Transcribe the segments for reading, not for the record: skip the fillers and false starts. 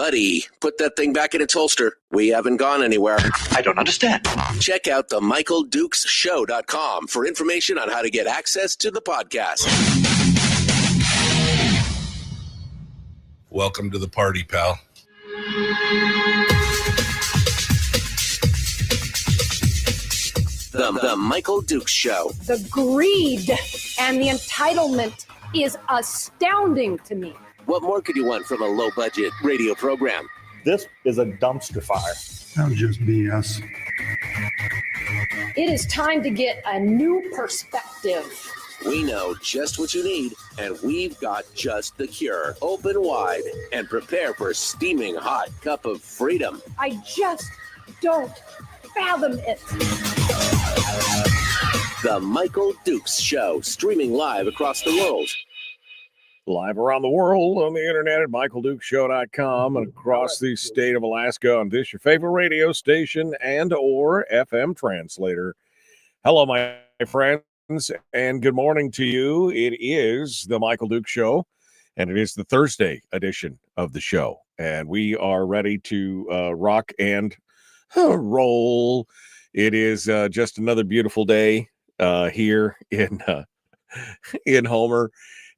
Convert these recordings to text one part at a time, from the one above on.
Buddy, put that thing back in its holster. We haven't gone anywhere. I don't understand. Check out the MichaelDukesShow.com for information on how to get access to the podcast. Welcome to the party, pal. The Michael Dukes Show. The greed and the entitlement is astounding to me. What more could you want from a low-budget radio program? This is a dumpster fire. That was just BS. It is time to get a new perspective. We know just what you need, and we've got just the cure. Open wide and prepare for a steaming hot cup of freedom. I just don't fathom it. The Michael Dukes Show, streaming live across the world. Live around the world on the internet at MichaelDukesShow.com and across the state of Alaska on this, your favorite radio station and or FM translator. Hello, my friends, and good morning to you. It is the Michael Dukes Show, and it is the Thursday edition of the show. And we are ready to rock and roll. It is just another beautiful day here in Homer.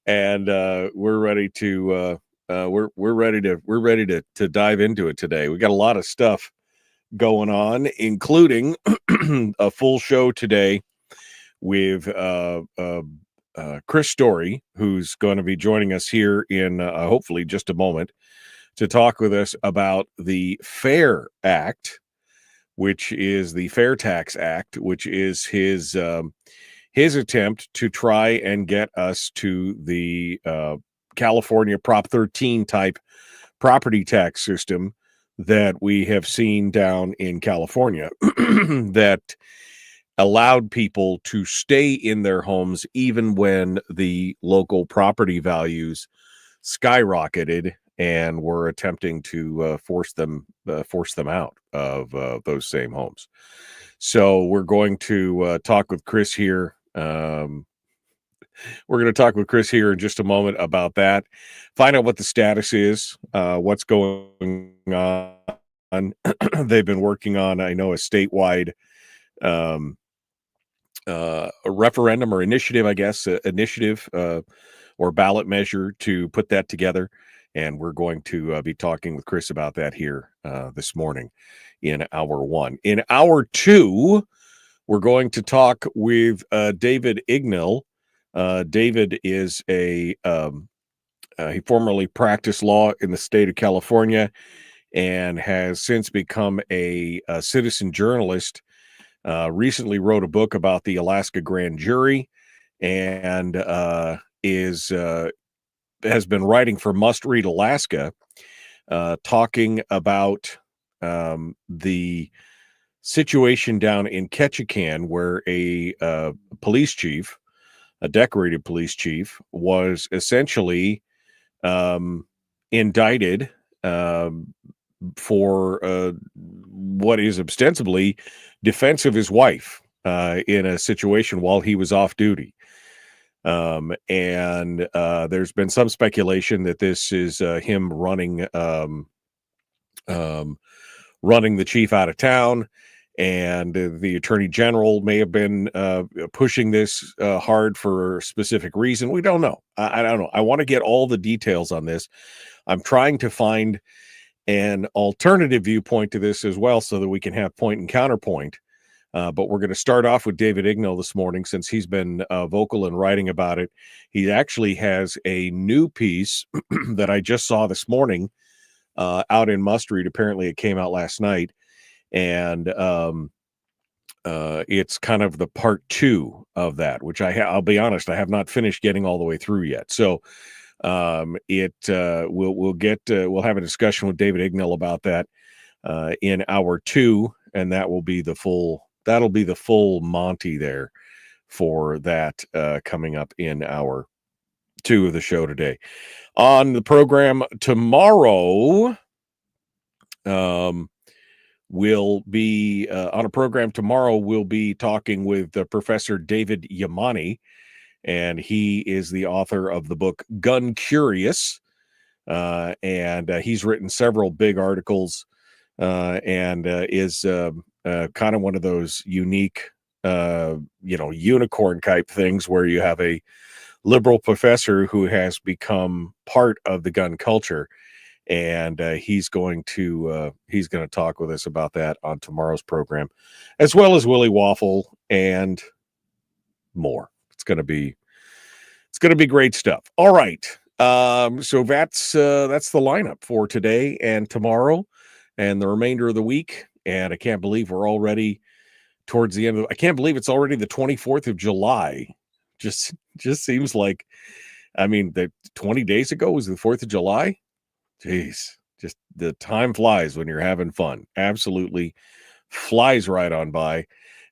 And we're ready to dive into it today. We got a lot of stuff going on, including a full show today with Chris Story, who's going to be joining us here in hopefully just a moment to talk with us about the FAIR Act, which is the Fair Tax Act, which is his attempt to try and get us to the California Prop 13 type property tax system that we have seen down in California that allowed people to stay in their homes even when the local property values skyrocketed and were attempting to force them out of those same homes. So we're going to talk with Chris here. We're going to talk with Chris here in just a moment about that, find out what the status is, what's going on. They've been working on, I know, a statewide a referendum or initiative, I guess, or ballot measure to put that together. And we're going to be talking with Chris about that here this morning in hour one. In hour two, we're going to talk with David Ignell. David is he formerly practiced law in the state of California and has since become a citizen journalist. Recently wrote a book about the Alaska grand jury and has been writing for MustRead Alaska, talking about the situation down in Ketchikan where a police chief, a decorated police chief, was essentially indicted for what is ostensibly defense of his wife in a situation while he was off duty. And there's been some speculation that this is him running the chief out of town, and the attorney general may have been pushing this hard for a specific reason. We don't know. I don't know. I want to get all the details on this. I'm trying to find an alternative viewpoint to this as well so that we can have point and counterpoint. But we're going to start off with David Ignell this morning since he's been vocal in writing about it. He actually has a new piece that I just saw this morning out in MustRead. Apparently it came out last night. And it's kind of the part two of that, which I'll be honest, I have not finished getting all the way through yet. So we'll have a discussion with David Ignell about that in hour two, and that'll be the full Monty there for that coming up in hour two of the show today. On the program tomorrow, we'll be talking with Professor David Yamani, and he is the author of the book Gun Curious, and he's written several big articles and is kind of one of those unique, unicorn type things where you have a liberal professor who has become part of the gun culture. And he's going to talk with us about that on tomorrow's program, as well as Willie Waffle and more. It's going to be great stuff. All right. So that's the lineup for today and tomorrow and the remainder of the week. And I can't believe we're already towards the end I can't believe it's already the 24th of July. Just seems like, the 20 days ago was the 4th of July. Jeez, just the time flies when you're having fun. Absolutely flies right on by.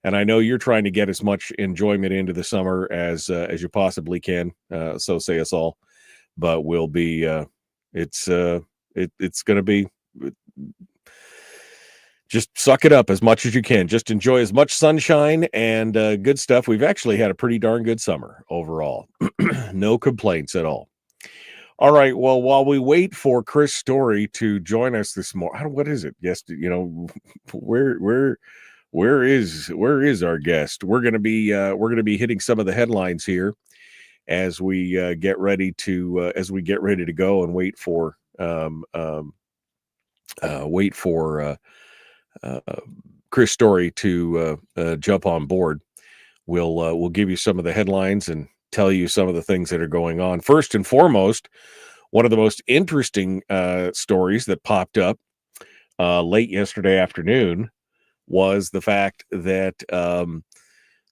And I know you're trying to get as much enjoyment into the summer as you possibly can. So say us all. But we'll be. It's going to be. Just suck it up as much as you can. Just enjoy as much sunshine and good stuff. We've actually had a pretty darn good summer overall. No complaints at all. All right. Well, while we wait for Chris Story to join us this morning, what is it? Yes, where is our guest? We're going to be hitting some of the headlines here as we get ready to go and wait for Chris Story to jump on board. We'll give you some of the headlines and tell you some of the things that are going on. First and foremost, one of the most interesting stories that popped up late yesterday afternoon was the fact that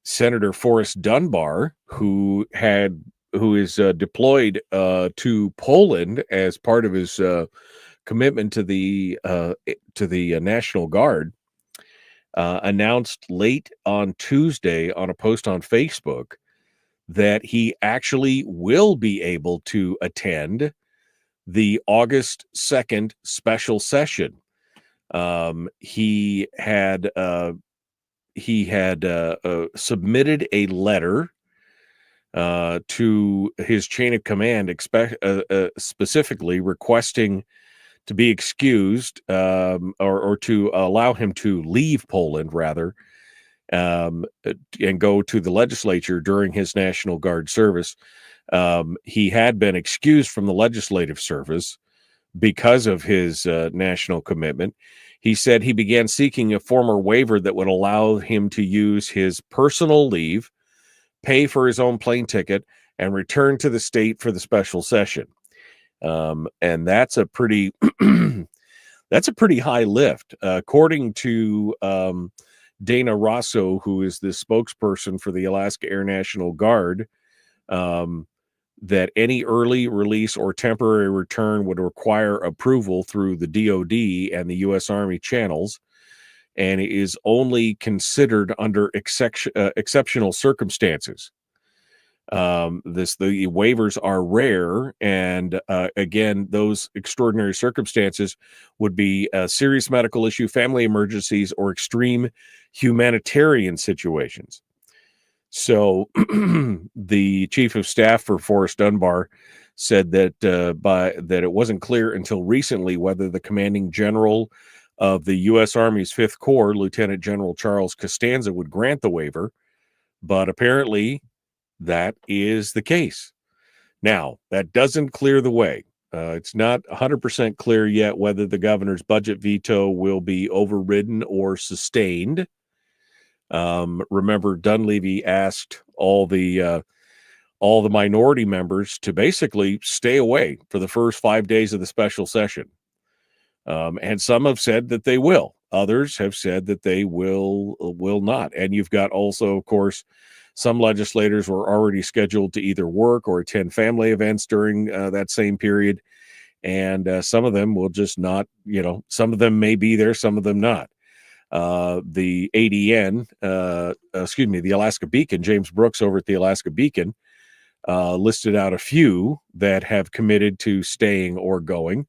Senator Forrest Dunbar, who is deployed to Poland as part of his commitment to the National Guard, announced late on Tuesday on a post on Facebook that he actually will be able to attend the August 2nd special session. He had submitted a letter to his chain of command, specifically requesting to be excused or to allow him to leave Poland, rather, and go to the legislature during his National Guard service. He had been excused from the legislative service because of his national commitment. He said he began seeking a former waiver that would allow him to use his personal leave, pay for his own plane ticket, and return to the state for the special session. And that's a pretty high lift, according to Dana Rosso, who is the spokesperson for the Alaska Air National Guard. That any early release or temporary return would require approval through the DoD and the U.S. Army channels, and is only considered under exceptional circumstances. The waivers are rare, and again, those extraordinary circumstances would be a serious medical issue, family emergencies, or extreme humanitarian situations. So the chief of staff for Forrest Dunbar said that that it wasn't clear until recently whether the commanding general of the U.S. Army's 5th Corps, Lieutenant General Charles Costanza, would grant the waiver, but apparently that is the case. Now, that doesn't clear the way. It's not 100% clear yet whether the governor's budget veto will be overridden or sustained. Remember, Dunleavy asked all the minority members to basically stay away for the first 5 days of the special session. And some have said that they will. Others have said that they will not. And you've got also, of course, some legislators were already scheduled to either work or attend family events during that same period. And some of them will just not, some of them may be there, some of them not. The ADN, the Alaska Beacon, James Brooks over at the Alaska Beacon, listed out a few that have committed to staying or going.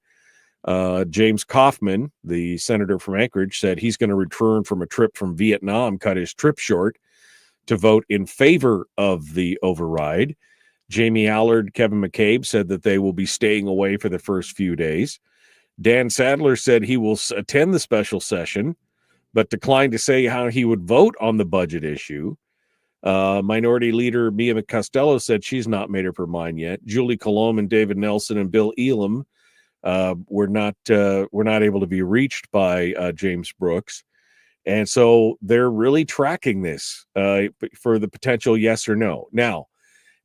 James Kaufman, the senator from Anchorage, said he's going to return from a trip from Vietnam, cut his trip short to vote in favor of the override. Jamie Allard, Kevin McCabe said that they will be staying away for the first few days. Dan Sadler said he will attend the special session, but declined to say how he would vote on the budget issue. Minority Leader Mia Costello said she's not made up her mind yet. Julie Colomb and David Nelson and Bill Elam were not able to be reached by James Brooks. And so they're really tracking this for the potential yes or no. Now,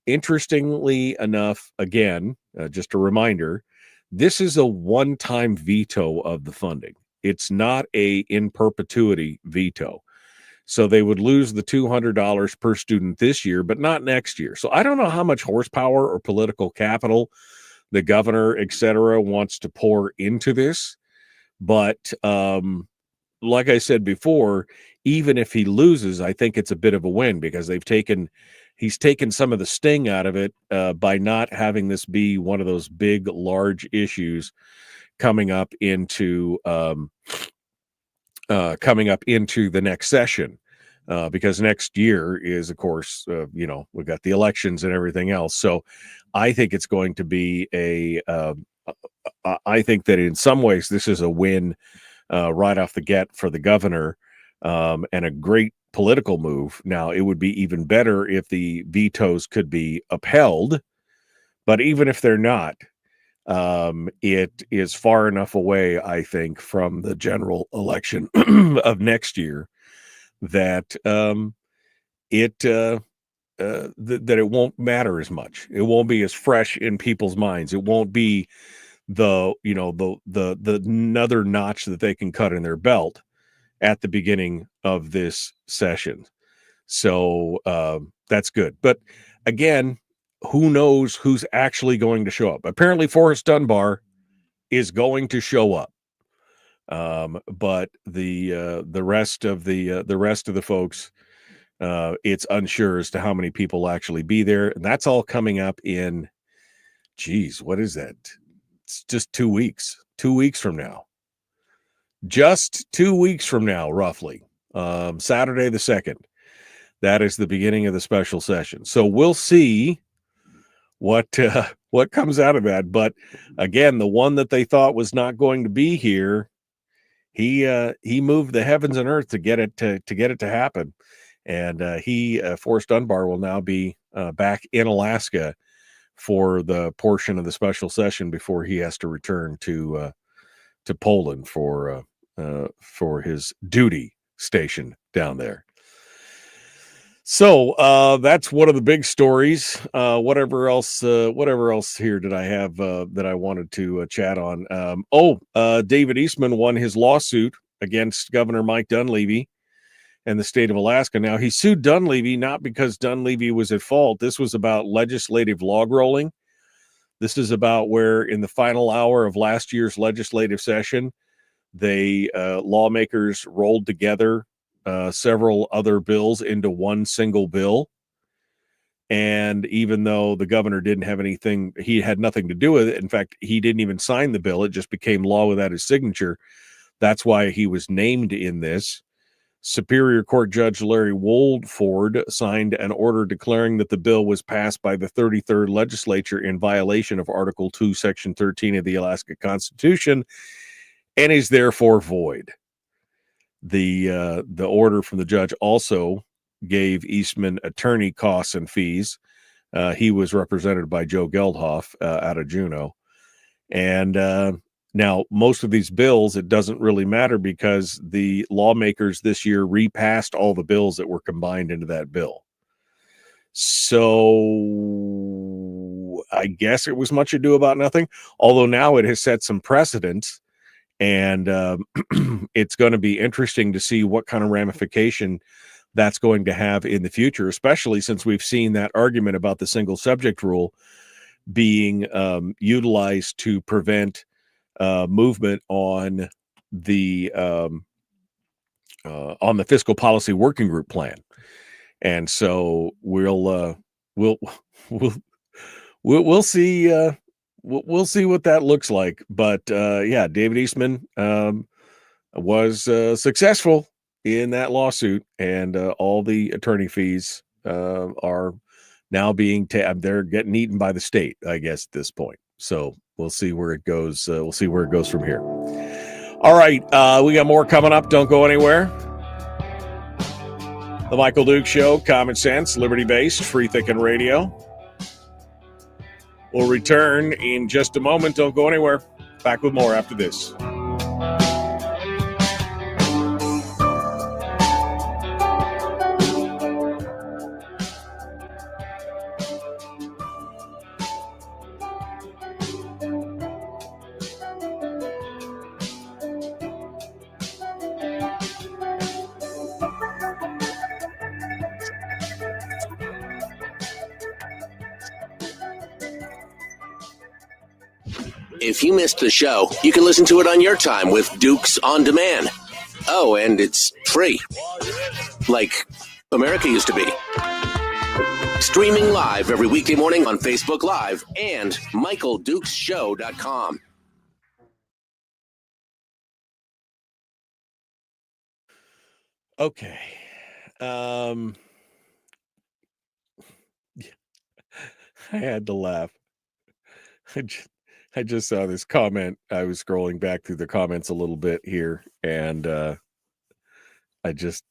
interestingly enough, again, just a reminder, this is a one-time veto of the funding. It's not a in perpetuity veto. So they would lose the $200 per student this year, but not next year. So I don't know how much horsepower or political capital the governor, et cetera, wants to pour into this. But like I said before, even if he loses, I think it's a bit of a win because he's taken some of the sting out of it by not having this be one of those big, large issues coming up into the next session. Because next year is, of course, we've got the elections and everything else. So I think it's going to be I think that in some ways this is a win right off the get for the governor and a great political move. Now, it would be even better if the vetoes could be upheld. But even if they're not, it is far enough away, I think, from the general election of next year that that it won't matter as much. It won't be as fresh in people's minds. It won't be the another notch that they can cut in their belt at the beginning of this session. So that's good. But again, who knows who's actually going to show up? Apparently, Forrest Dunbar is going to show up. But the rest of the folks, it's unsure as to how many people will actually be there. And that's all coming up in, what is that? It's just 2 weeks, 2 weeks from now, just 2 weeks from now, roughly, Saturday the 2nd. That is the beginning of the special session. So we'll see what comes out of that. But again, the one that they thought was not going to be here, he moved the heavens and earth to get it to happen. And Forrest Dunbar will now be back in Alaska for the portion of the special session before he has to return to Poland for his duty station down there. So that's one of the big stories. Whatever else here did I have that I wanted to chat on? David Eastman won his lawsuit against Governor Mike Dunleavy and the state of Alaska. Now, he sued Dunleavy not because Dunleavy was at fault. This was about legislative log rolling. This is about where in the final hour of last year's legislative session, lawmakers rolled together several other bills into one single bill. And even though the governor didn't have anything, he had nothing to do with it. In fact, he didn't even sign the bill. It just became law without his signature. That's why he was named in this. Superior Court Judge Larry Woldford signed an order declaring that the bill was passed by the 33rd legislature in violation of Article 2, Section 13 of the Alaska Constitution and is therefore void. The order from the judge also gave Eastman attorney costs and fees. He was represented by Joe Geldhoff out of Juneau. And now most of these bills, it doesn't really matter because the lawmakers this year repassed all the bills that were combined into that bill. So I guess it was much ado about nothing, although now it has set some precedents. And it's going to be interesting to see what kind of ramification that's going to have in the future, especially since we've seen that argument about the single subject rule being utilized to prevent movement on the fiscal policy working group plan. And so we'll see. We'll see what that looks like. But David Eastman was successful in that lawsuit, and all the attorney fees are now they're getting eaten by the state, I guess, at this point. So we'll see where it goes. We'll see where it goes from here. All right. We got more coming up. Don't go anywhere. The Michael Duke Show, common sense, liberty-based, free-thinking radio. We'll return in just a moment. Don't go anywhere. Back with more after this. If you missed the show, you can listen to it on your time with Dukes On Demand. Oh, and it's free. Like America used to be. Streaming live every weekday morning on Facebook Live and MichaelDukesShow.com. Okay. I had to laugh. I just saw this comment. I was scrolling back through the comments a little bit here, and I just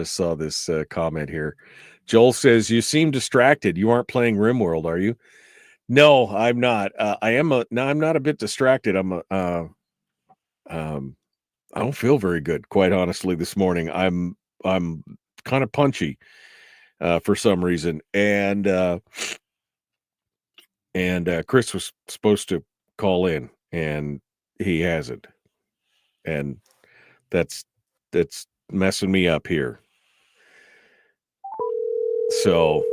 saw this comment here. Joel says, "You seem distracted. You aren't playing RimWorld, are you?" No, I'm not. I'm not a bit distracted. I don't feel very good, quite honestly, this morning. I'm kind of punchy for some reason, and Chris was supposed to call in, and he hasn't, and that's messing me up here. So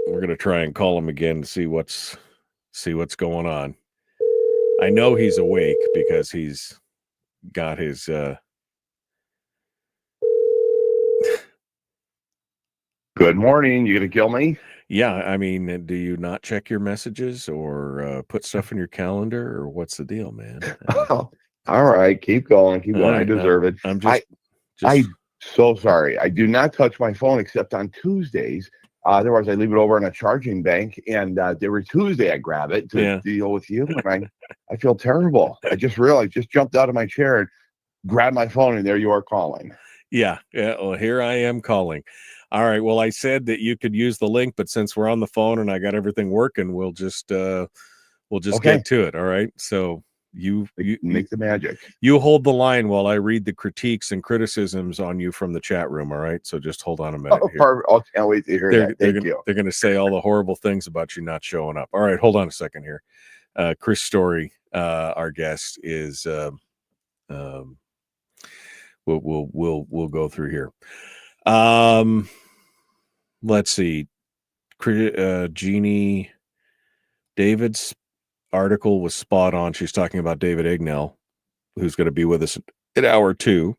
we're gonna try and call him again to see what's going on. I know he's awake because he's got his Good morning. You gonna kill me? Yeah, I mean, do you not check your messages or put stuff in your calendar, or what's the deal, man? Oh, all right, keep going, keep going. Right, I deserve it. I'm So sorry. I do not touch my phone except on Tuesdays. Otherwise, I leave it over in a charging bank, and every Tuesday I grab it to deal with you, and I feel terrible. I just realized, just jumped out of my chair and grabbed my phone, and there you are calling. Yeah. Well, here I am calling. All right. Well, I said that you could use the link, but since we're on the phone and I got everything working, we'll just Okay. get to it. All right. So you make the magic. You hold the line while I read the critiques and criticisms on you from the chat room. All right. So just hold on a minute. Perfect. I can't wait to hear that. Thank you. They're going to say all the horrible things about you not showing up. All right. Hold on a second here. Chris Story, our guest, is we'll go through here. Let's see. Jeannie, David's article was spot on. She's talking about David Ignell, who's going to be with us at hour 2.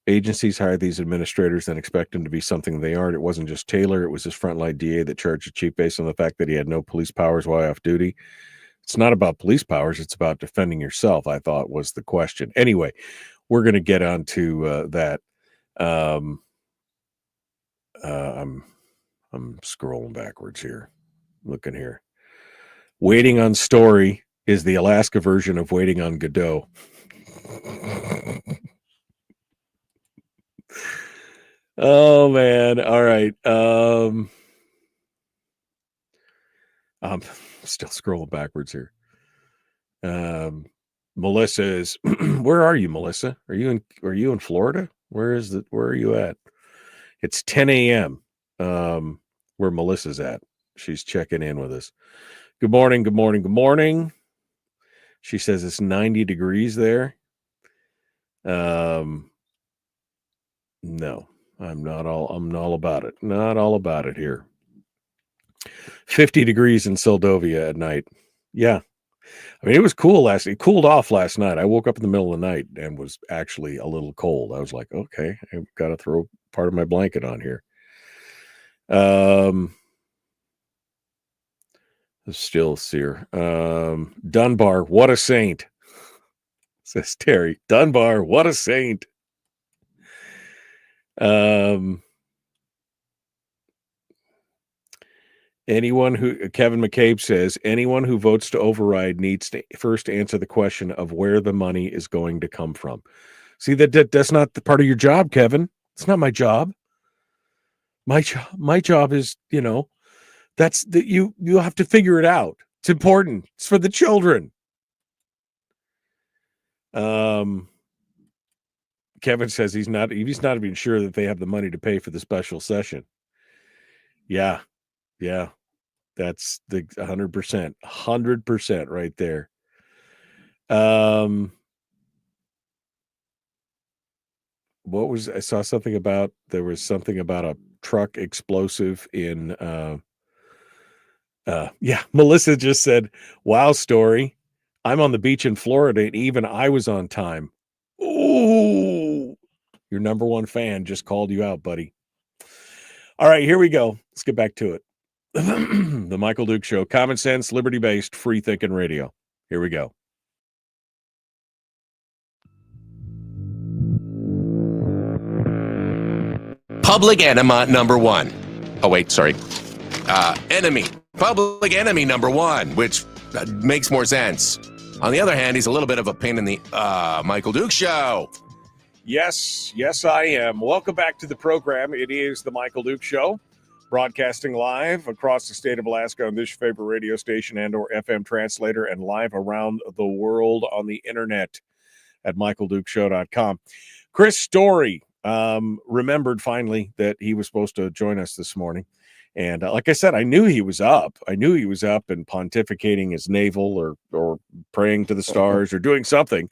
Agencies hire these administrators and expect them to be something they aren't. It wasn't just Taylor. It was his frontline DA that charged the chief based on the fact that he had no police powers while off duty. It's not about police powers. It's about defending yourself, I thought was the question. Anyway, we're going to get on to that. I'm scrolling backwards here. Looking here. Waiting on Story is the Alaska version of Waiting on Godot. Oh man. All right. I'm still scrolling backwards here. Melissa is where are you, Melissa? Are you in Florida? Where are you at? It's 10 a.m. Where Melissa's at. She's checking in with us. Good morning, good morning, good morning. She says it's 90 degrees there. No, I'm not all about it. Not all about it here. 50 degrees in Seldovia at night. Yeah. I mean, it was cool it cooled off last night. I woke up in the middle of the night and was actually a little cold. I was like, okay, I've got to throw part of my blanket on here. Still sear. Dunbar, what a saint, says Terry. Dunbar, what a saint. Kevin McCabe says, anyone who votes to override needs to first answer the question of where the money is going to come from. See, that's not the part of your job, Kevin. It's not my job. My job is, that's that you have to figure it out. It's important. It's for the children. Kevin says he's not even sure that they have the money to pay for the special session. Yeah. That's the 100% right there. I saw something about, there was something about a truck explosive in, Melissa just said, wow, story. I'm on the beach in Florida and even I was on time. Ooh, your number one fan just called you out, buddy. All right, here we go. Let's get back to it. The Michael Duke Show, common sense, liberty-based, free-thinking radio. Here we go. Public enema number one. Oh, wait, sorry. Enemy. Public enemy number one, which makes more sense. On the other hand, he's a little bit of a pain in the Michael Duke Show. Yes, I am. Welcome back to the program. It is the Michael Duke Show, broadcasting live across the state of Alaska on this favorite radio station and or FM translator, and live around the world on the internet at michaeldukeshow.com. Chris Story remembered finally that he was supposed to join us this morning. And like I said, I knew he was up. and pontificating his navel or praying to the stars or doing something.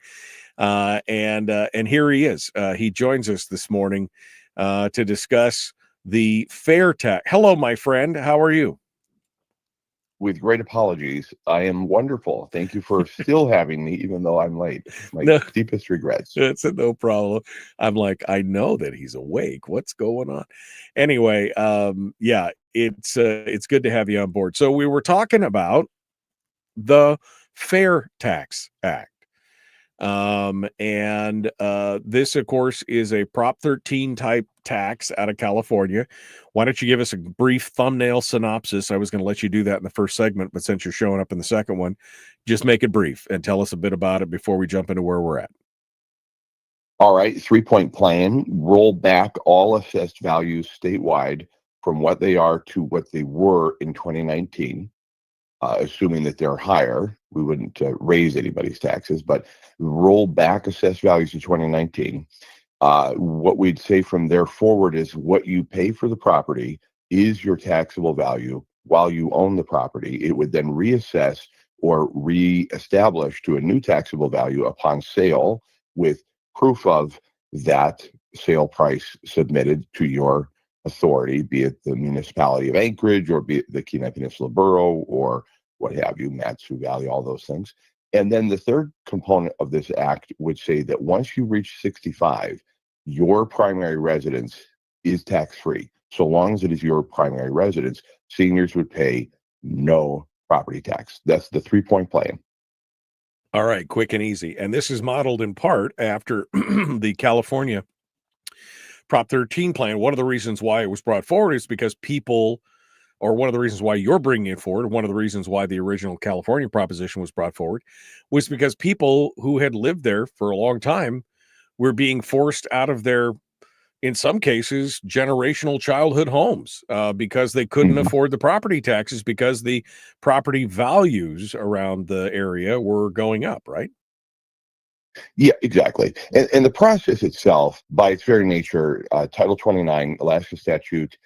And here he is. He joins us this morning to discuss the fair tax. Hello, my friend. How are you? With great apologies, I am wonderful. Thank you for still having me, even though I'm late. My deepest regrets. It's no problem. I'm like, I know that he's awake. What's going on? Anyway, it's good to have you on board. So we were talking about the Fair Tax Act. This, of course, is a Prop 13 type tax out of California. Why don't you give us a brief thumbnail synopsis? I was going to let you do that in the first segment, but since you're showing up in the second one, just make it brief and tell us a bit about it before we jump into where we're at. All right, 3-point plan, roll back all assessed values statewide from what they are to what they were in 2019. Assuming that they're higher, we wouldn't raise anybody's taxes, but roll back assessed values to 2019. What we'd say from there forward is what you pay for the property is your taxable value while you own the property. It would then reassess or reestablish to a new taxable value upon sale with proof of that sale price submitted to your authority, be it the municipality of Anchorage or be it the Kenai Peninsula Borough or what have you, Mat-Su Valley, all those things. And then the third component of this act would say that once you reach 65, your primary residence is tax-free. So long as it is your primary residence, seniors would pay no property tax. That's the 3-point plan. All right, quick and easy. And this is modeled in part after the California Prop 13 plan. One of the reasons why it was brought forward is because one of the reasons why you're bringing it forward, one of the reasons why the original California proposition was brought forward, was because people who had lived there for a long time were being forced out of their, in some cases, generational childhood homes because they couldn't afford the property taxes because the property values around the area were going up, right? Yeah, exactly. And the process itself, by its very nature, Title 29, Alaska statute,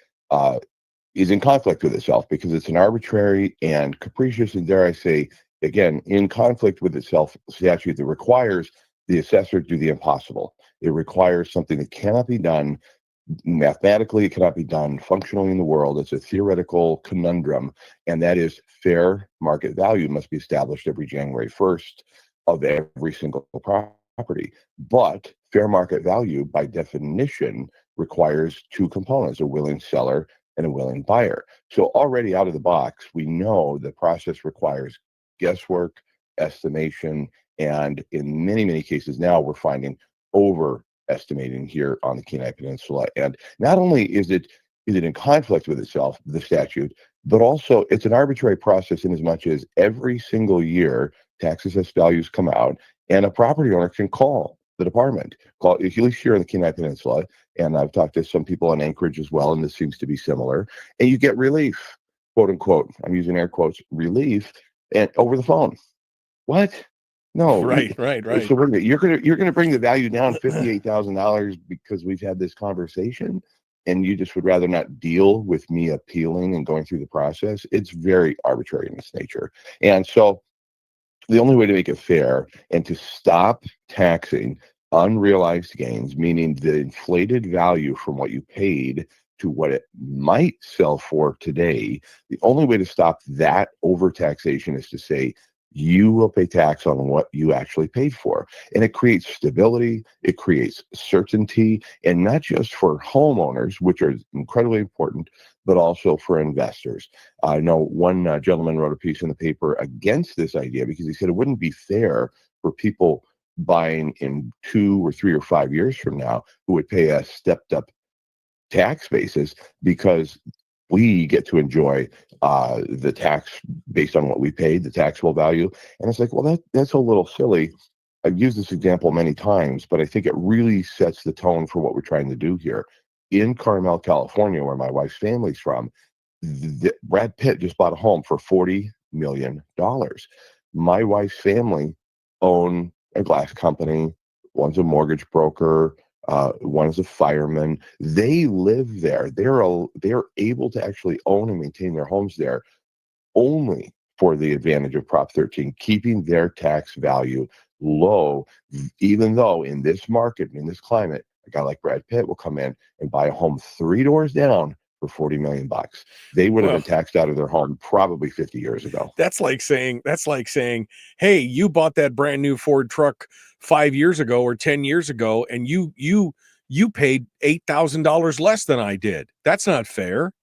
is in conflict with itself because it's an arbitrary and capricious, and dare I say, again, in conflict with itself statute that requires the assessor to do the impossible. It requires something that cannot be done mathematically, it cannot be done functionally in the world. It's a theoretical conundrum, and that is fair market value must be established every January 1st of every single property. But fair market value, by definition, requires two components, a willing seller and a willing buyer. So already out of the box, we know the process requires guesswork, estimation, and in many, many cases now we're finding overestimating here on the Kenai Peninsula. And not only is it in conflict with itself, the statute, But also, it's an arbitrary process in as much as every single year, tax assessed values come out, and a property owner can call the department. Call, at least here in the Kenai Peninsula, and I've talked to some people in Anchorage as well, and this seems to be similar. And you get relief, quote unquote. I'm using air quotes, relief, and over the phone. What? No. Right. So you're gonna bring the value down $58,000 because we've had this conversation, and you just would rather not deal with me appealing and going through the process. It's very arbitrary in its nature. And so the only way to make it fair and to stop taxing unrealized gains, meaning the inflated value from what you paid to what it might sell for today, the only way to stop that overtaxation is to say, you will pay tax on what you actually paid for. And it creates stability, it creates certainty, and not just for homeowners, which are incredibly important, but also for investors. I know one gentleman wrote a piece in the paper against this idea because he said it wouldn't be fair for people buying in 2 or 3 or 5 years from now who would pay a stepped up tax basis because we get to enjoy the tax based on what we paid, the taxable value. And it's like, well, that's a little silly. I've used this example many times, but I think it really sets the tone for what we're trying to do here. In Carmel, California, where my wife's family's from, Brad Pitt just bought a home for $40 million. My wife's family own a glass company. One's a mortgage broker. One is a fireman. They live there. They're able to actually own and maintain their homes there only for the advantage of Prop 13, keeping their tax value low, even though in this market, in this climate, a guy like Brad Pitt will come in and buy a home 3 doors down for $40 million. They would have been taxed out of their home probably 50 years ago. That's like saying, hey, you bought that brand new Ford truck 5 years ago or 10 years ago, and you paid $8,000 less than I did. That's not fair.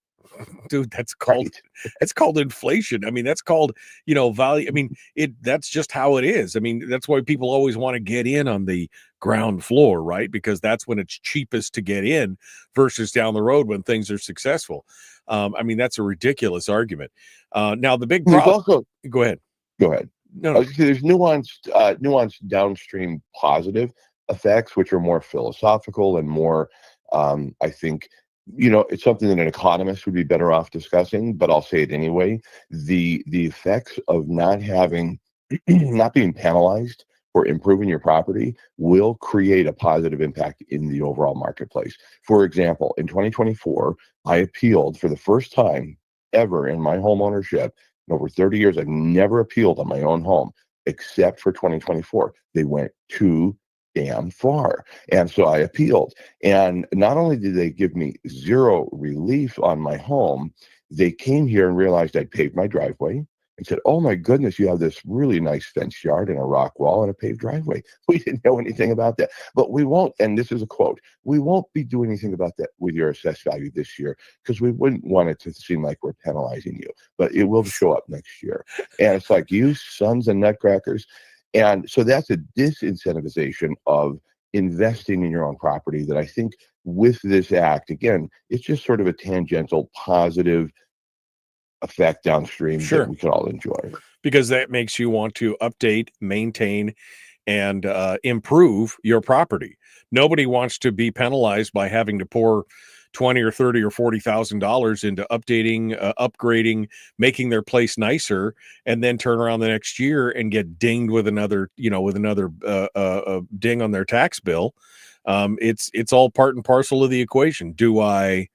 Dude, that's called inflation. I mean, that's called, value. I mean, that's just how it is. I mean, that's why people always want to get in on the ground floor, right? Because that's when it's cheapest to get in versus down the road when things are successful. I mean, that's a ridiculous argument. Now the big problem. Go ahead. No. There's nuanced downstream positive effects, which are more philosophical and more, I think, it's something that an economist would be better off discussing, but I'll say it anyway. The effects of not being penalized for improving your property will create a positive impact in the overall marketplace. For example, in 2024, I appealed for the first time ever in my home ownership. In over 30 years, I've never appealed on my own home, except for 2024. They went too damn far. And so I appealed. And not only did they give me zero relief on my home, they came here and realized I'd paved my driveway and said, oh my goodness, you have this really nice fenced yard and a rock wall and a paved driveway. We didn't know anything about that. But we won't, and this is a quote, we won't be doing anything about that with your assessed value this year because we wouldn't want it to seem like we're penalizing you, but it will show up next year. And it's like, you sons and nutcrackers. And so that's a disincentivization of investing in your own property that I think with this act, again, it's just sort of a tangential positive effect downstream that we can all enjoy. Because that makes you want to update, maintain, and improve your property. Nobody wants to be penalized by having to pour $20 or $30 or $40,000 into updating, upgrading, making their place nicer, and then turn around the next year and get dinged with another ding on their tax bill. It's all part and parcel of the equation. Do I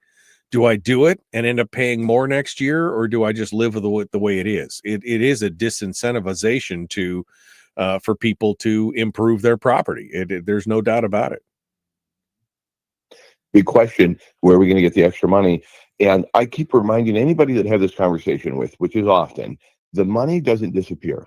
do it and end up paying more next year, or do I just live with the way it is? It is a disincentivization for people to improve their property. There's no doubt about it. Big question, where are we going to get the extra money? And I keep reminding anybody that I have this conversation with, which is often, the money doesn't disappear.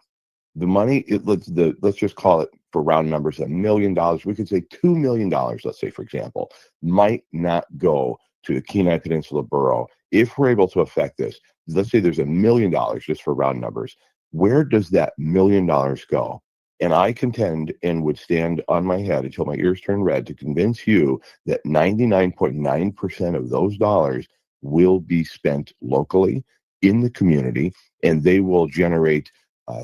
The money, let's just call it, for round numbers, $1 million. We could say $2 million, let's say, for example, might not go to the Kenai Peninsula Borough. If we're able to affect this, let's say there's $1 million, just for round numbers. Where does that $1 million go? And I contend and would stand on my head until my ears turn red to convince you that 99.9% of those dollars will be spent locally in the community, and they will generate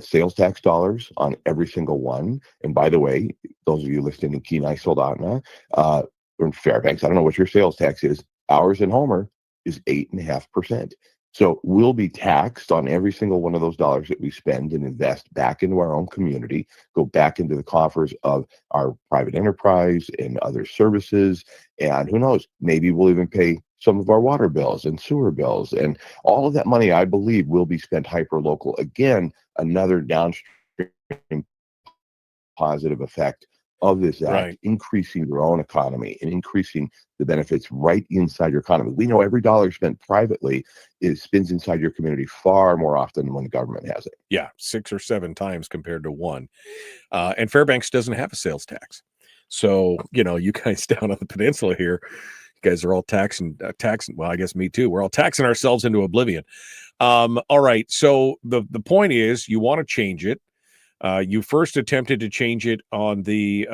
sales tax dollars on every single one. And by the way, those of you listening in Kenai, Soldotna, or in Fairbanks, I don't know what your sales tax is. Ours in Homer is 8.5%. So we'll be taxed on every single one of those dollars that we spend and invest back into our own community, go back into the coffers of our private enterprise and other services. And who knows, maybe we'll even pay some of our water bills and sewer bills. And all of that money, I believe, will be spent hyper-local. Again, another downstream positive effect of this act, Right. increasing your own economy and increasing the benefits right inside your economy. We know every dollar spent privately spends inside your community far more often than when the government has it. Yeah, 6 or 7 times compared to 1. And Fairbanks doesn't have a sales tax. So, you guys down on the peninsula here, you guys are all taxing. Well, I guess me too. We're all taxing ourselves into oblivion. All right. So the point is, you want to change it. You first attempted to change it on the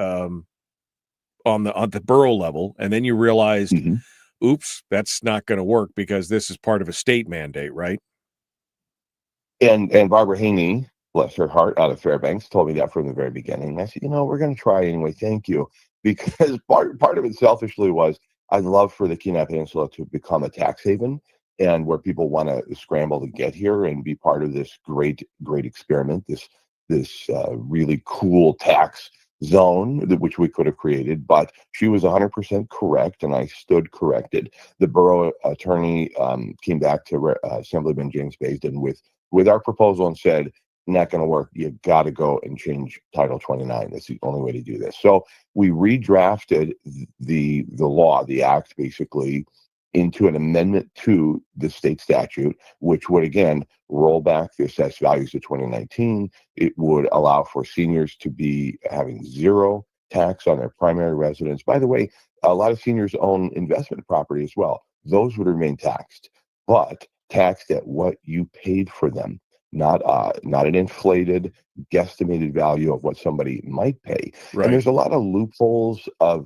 borough level, and then you realized, oops, that's not going to work because this is part of a state mandate, right? And Barbara Haney, bless her heart, out of Fairbanks, told me that from the very beginning. I said, we're going to try anyway. Thank you, because part of it selfishly was I'd love for the Kenai Peninsula to become a tax haven, and where people want to scramble to get here and be part of this great experiment, this really cool tax zone which we could have created. But she was 100% correct, and I stood corrected. The borough attorney came back to Assemblyman James Baisden with our proposal and said, not going to work. You got to go and change Title 29. That's the only way to do this. So we redrafted the law, the act, basically, into an amendment to the state statute, which would, again, roll back the assessed values to 2019. It would allow for seniors to be having zero tax on their primary residence. By the way, a lot of seniors own investment property as well. Those would remain taxed, but taxed at what you paid for them, not an inflated, guesstimated value of what somebody might pay. Right. And there's a lot of loopholes of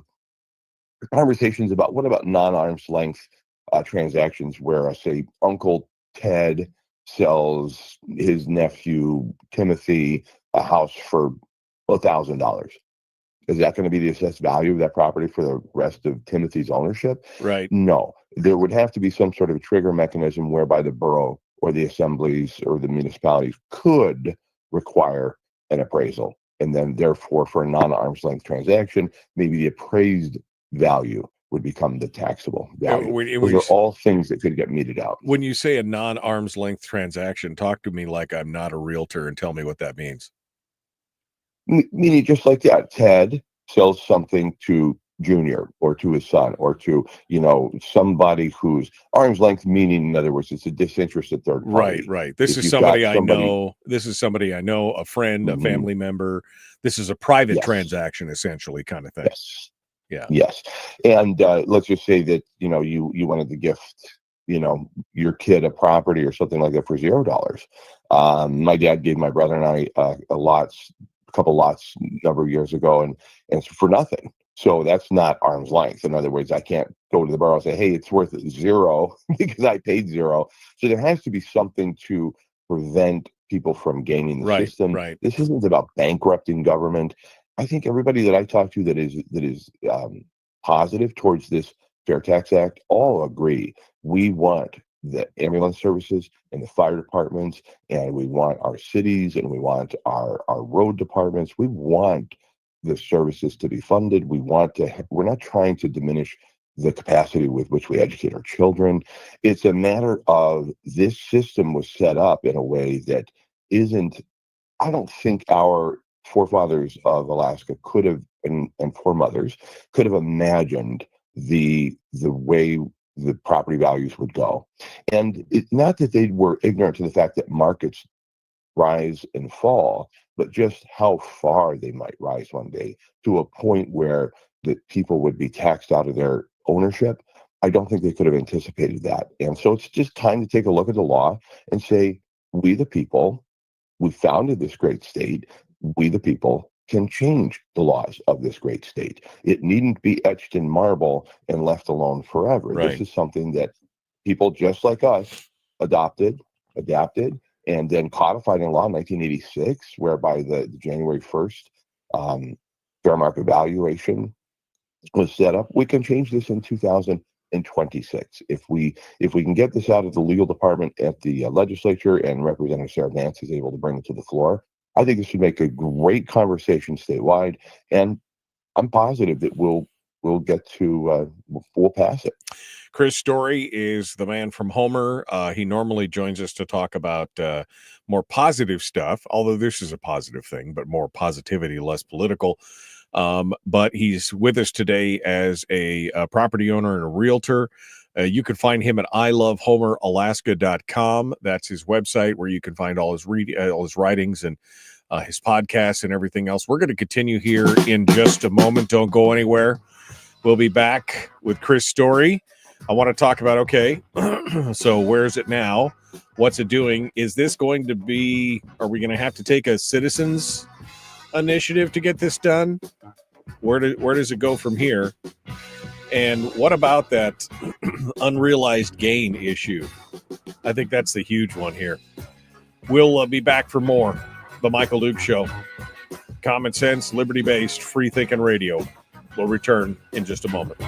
conversations about what about non-arm's length transactions where, say, Uncle Ted sells his nephew Timothy a house for $1,000. Is that going to be the assessed value of that property for the rest of Timothy's ownership? Right. No. There would have to be some sort of trigger mechanism whereby the borough or the assemblies or the municipalities could require an appraisal. And then, therefore, for a non-arm's length transaction, maybe the appraised value would become the taxable value. Those are all things that could get meted out. When you say a non-arm's length transaction, talk to me like I'm not a realtor and tell me what that means. Meaning just like that, Ted sells something to Junior or to his son or to, somebody who's arm's length, meaning, in other words, it's a disinterested third party. Right. This is somebody I know. This is somebody I know, a friend, a family member. This is a private transaction, essentially, kind of thing. Yes. Yeah. Yes. And let's just say that, you wanted to gift, your kid a property or something like that for $0. My dad gave my brother and I a couple lots a number of years ago, and for nothing. So that's not arm's length. In other words, I can't go to the borough and say, hey, it's worth $0 because I paid $0. So there has to be something to prevent people from gaming the system. Right. This isn't about bankrupting government. I think everybody that I talk to that is positive towards this Fair Tax Act all agree. We want the ambulance services and the fire departments, and we want our cities, and we want our road departments. We want the services to be funded. We're not trying to diminish the capacity with which we educate our children. It's a matter of this system was set up in a way that I don't think our forefathers of Alaska could have, and foremothers could have imagined the way the property values would go. And it's not that they were ignorant to the fact that markets rise and fall, but just how far they might rise one day to a point where the people would be taxed out of their ownership. I don't think they could have anticipated that. And so it's just time to take a look at the law and say, we the people, we founded this great state, we the people can change the laws of this great state. It needn't be etched in marble and left alone forever. Right. This is something that people just like us adopted, adapted and then codified in law in 1986, whereby the January 1st fair market valuation was set up. We can change this in 2026 if we can get this out of the legal department at the legislature and Representative Sarah Vance is able to bring it to the floor. I think this would make a great conversation statewide, and I'm positive that we'll get to we'll pass it. Chris Story is the man from Homer. He normally joins us to talk about more positive stuff, although this is a positive thing, but more positivity, less political. But he's with us today as a property owner and a realtor. You can find him at ilovehomeralaska.com. That's his website where you can find all his writings and his podcasts and everything else. We're going to continue here in just a moment. Don't go anywhere. We'll be back with Chris Story. I want to talk about, okay, so where's it now? What's it doing? Is this going to be, are we going to have to take a citizens initiative to get this done? Where does it go from here? And what about that unrealized gain issue? I think that's the huge one here. We'll be back for more. The Michael Dukes Show. Common sense, liberty-based, free-thinking radio. We'll return in just a moment.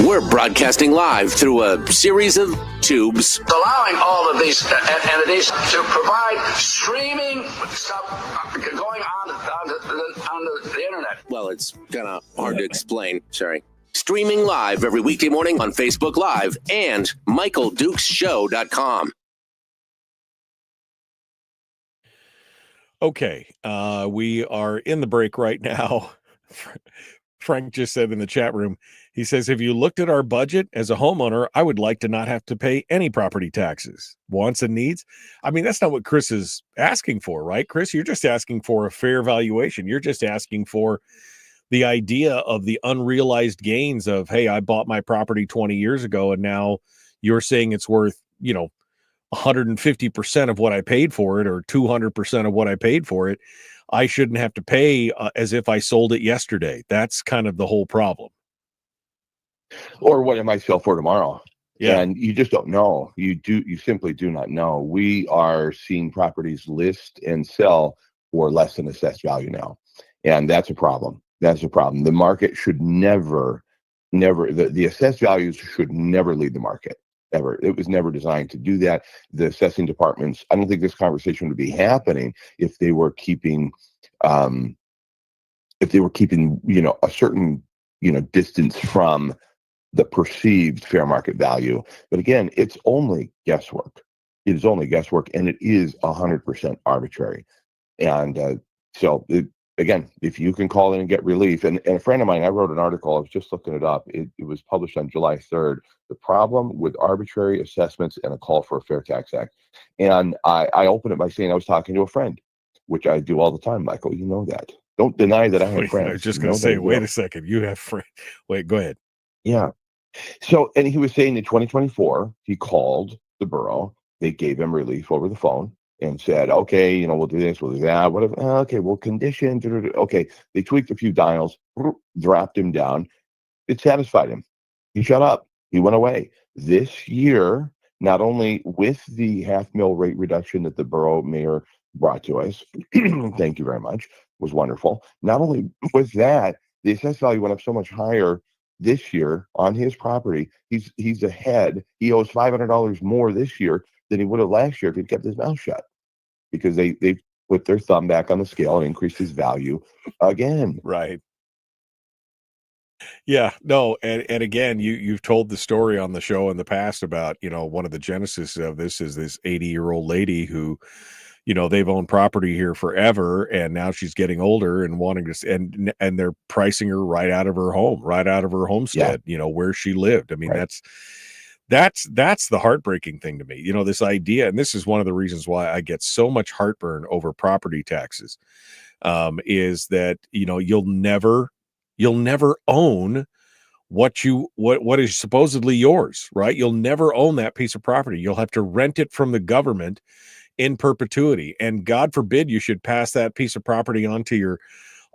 We're broadcasting live through a series of tubes, allowing all of these entities to provide streaming stuff going on the internet. well, it's kind of hard to explain. Sorry. Streaming live every weekday morning on Facebook Live and MichaelDukesShow.com. Okay, we are in the break right now. Frank just said in the chat room, he says, have you looked at our budget? As a homeowner, I would like to not have to pay any property taxes. Wants and needs? I mean, that's not what Chris is asking for, right? Chris, you're just asking for a fair valuation. You're just asking for the idea of the unrealized gains of, hey, I bought my property 20 years ago, and now you're saying it's worth, 150% of what I paid for it, or 200% of what I paid for it. I shouldn't have to pay as if I sold it yesterday. That's kind of the whole problem. Or what it might sell for tomorrow. Yeah. And you just don't know. You simply do not know. We are seeing properties list and sell for less than assessed value now. And that's a problem. That's a problem. The market should never, the assessed values should never lead the market. Ever. It was never designed to do that. The assessing departments, I don't think this conversation would be happening if they were keeping, a certain, distance from the perceived fair market value. But again, it's only guesswork. It is only guesswork, and it is 100% arbitrary. And again, if you can call in and get relief, and a friend of mine, I wrote an article, I was just looking it up. It was published on July 3rd. The problem with arbitrary assessments and a call for a fair tax act. And I opened it by saying I was talking to a friend, which I do all the time, Michael. You know that. Don't deny that I have friends. I was just going to say, wait a second. You have friends. Wait, go ahead. Yeah. So, and he was saying in 2024, he called the borough. They gave him relief over the phone and said, okay, we'll do this, we'll do that, whatever. Okay, we'll condition. Okay, they tweaked a few dials, dropped him down. It satisfied him. He shut up. He went away. This year, not only with the $500,000 rate reduction that the borough mayor brought to us, thank you very much, was wonderful. Not only with that, the assessed value went up so much higher this year on his property. He's ahead. He owes $500 more this year than he would have last year if he'd kept his mouth shut, because they put their thumb back on the scale and increased his value again. Right. Yeah, no, and again, you've told the story on the show in the past about, one of the genesis of this is this 80-year-old lady who, they've owned property here forever, and now she's getting older and wanting to, and they're pricing her right out of her home, right out of her homestead, where she lived. I mean, right. That's the heartbreaking thing to me. This idea, and this is one of the reasons why I get so much heartburn over property taxes, is that, you'll never own what is supposedly yours, right? You'll never own that piece of property. You'll have to rent it from the government in perpetuity. And God forbid you should pass that piece of property on to your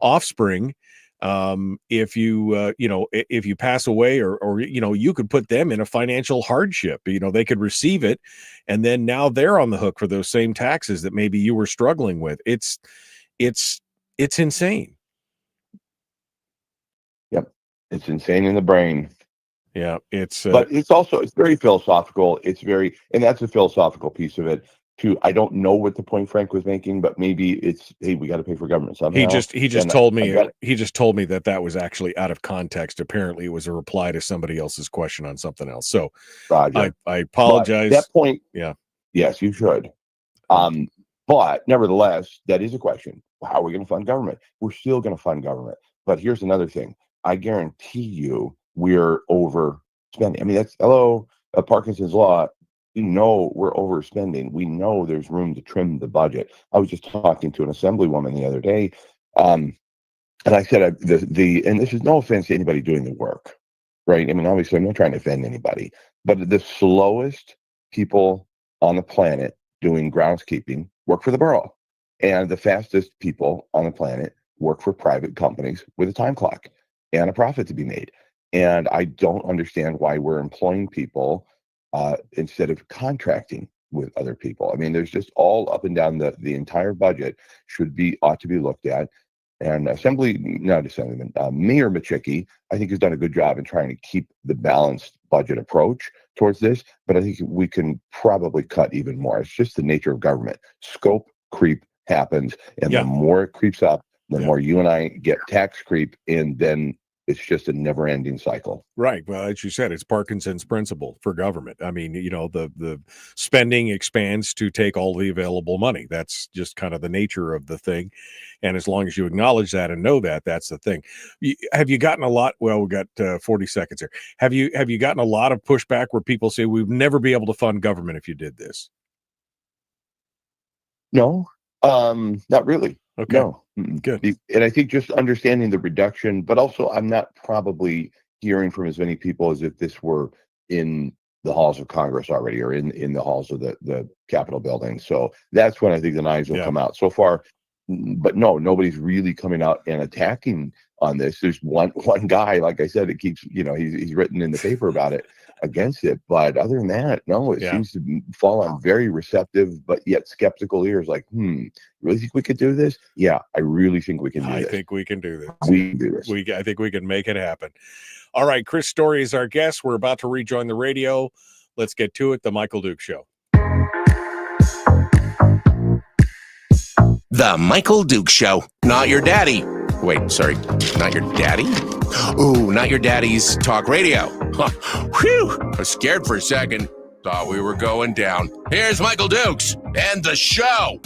offspring. If you pass away or you could put them in a financial hardship. They could receive it, and then now they're on the hook for those same taxes that maybe you were struggling with. It's insane. Yep. It's insane in the brain. Yeah, but it's very philosophical. And that's a philosophical piece of it too. I don't know what the point Frank was making, but maybe it's, hey, we got to pay for government somehow. He just told me that was actually out of context. Apparently, it was a reply to somebody else's question on something else. So I apologize. But that point, yeah, yes, you should. But nevertheless, that is a question. How are we going to fund government? We're still going to fund government. But here's another thing. I guarantee you, we're overspending. I mean, that's Parkinson's law. We know we're overspending. We know there's room to trim the budget. I was just talking to an assemblywoman the other day, and I said, and this is no offense to anybody doing the work, right? I mean, obviously, I'm not trying to offend anybody, but the slowest people on the planet doing groundskeeping work for the borough, and the fastest people on the planet work for private companies with a time clock and a profit to be made. And I don't understand why we're employing people instead of contracting with other people. I mean, there's just all up and down the entire budget ought to be looked at. And Mayor Machicki, I think, has done a good job in trying to keep the balanced budget approach towards this. But I think we can probably cut even more. It's just the nature of government. Scope creep happens, and the more it creeps up, the more you and I get tax creep, and then it's just a never-ending cycle. Right. Well, as you said, it's Parkinson's principle for government. I mean, the spending expands to take all the available money. That's just kind of the nature of the thing. And as long as you acknowledge that and know that, that's the thing. Have you gotten a lot? Well, we got 40 seconds here. Have you gotten a lot of pushback where people say we'd never be able to fund government if you did this? No, not really. Okay. No. Good. And I think just understanding the reduction, but also I'm not probably hearing from as many people as if this were in the halls of Congress already, or in the halls of the Capitol building. So that's when I think the knives will come out. So far, but no, nobody's really coming out and attacking on this. There's one guy, like I said, it keeps, he's written in the paper about it, against it. But other than that, no, it seems to fall on very receptive but yet skeptical ears. Like, really think we could do this? Yeah, I really think we can do this. I think we can do this. We can do this. I think we can make it happen. All right, Chris Story is our guest. We're about to rejoin the radio. Let's get to it. The Michael Duke Show. The Michael Duke Show. Not your daddy. Wait, sorry. Not your daddy? Ooh, not your daddy's talk radio. Whew. I was scared for a second. Thought we were going down. Here's Michael Dukes and the show.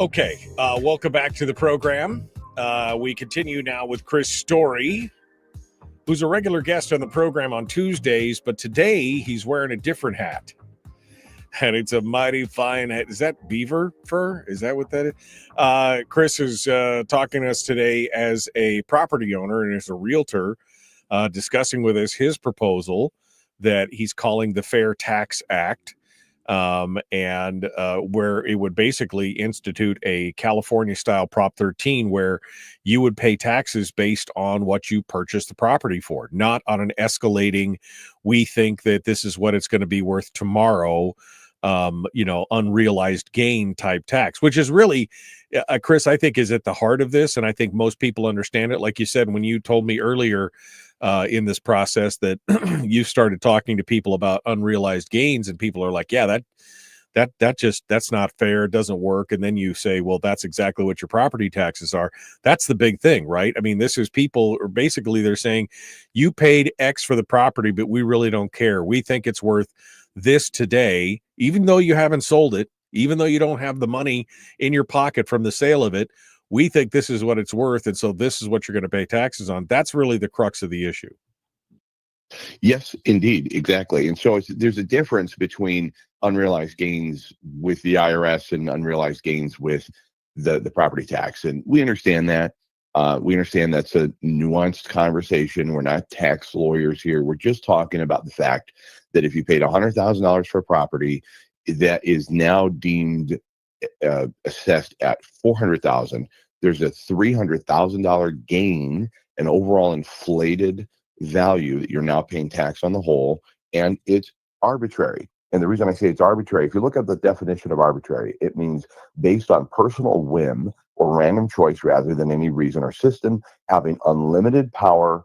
Okay, welcome back to the program. We continue now with Chris Story, who's a regular guest on the program on Tuesdays, but today he's wearing a different hat. And it's a mighty fine hat. Is that beaver fur? Is that what that is? Chris is talking to us today as a property owner and as a realtor, discussing with us his proposal that he's calling the Fair Tax Act, and where it would basically institute a California-style Prop 13 where you would pay taxes based on what you purchased the property for, not on an escalating, we think that this is what it's going to be worth tomorrow, unrealized gain type tax, which is really, Chris, I think is at the heart of this. And I think most people understand it. Like you said, when you told me earlier in this process that you started talking to people about unrealized gains, and people are like, yeah, that's not fair. It doesn't work. And then you say, well, that's exactly what your property taxes are. That's the big thing, right? I mean, this is people, or basically they're saying you paid X for the property, but we really don't care. We think it's worth this today, even though you haven't sold it, even though you don't have the money in your pocket from the sale of it. We think this is what it's worth, and so this is what you're going to pay taxes on. That's really the crux of the issue. Yes, indeed, exactly. And so there's a difference between unrealized gains with the IRS and unrealized gains with the property tax, and we understand that. We understand that's a nuanced conversation. We're not tax lawyers here. We're just talking about the fact that if you paid $100,000 for a property that is now deemed assessed at $400,000, there's a $300,000 gain, an overall inflated value that you're now paying tax on the whole, and it's arbitrary. And the reason I say it's arbitrary, if you look at the definition of arbitrary, it means based on personal whim or random choice rather than any reason or system, having unlimited power,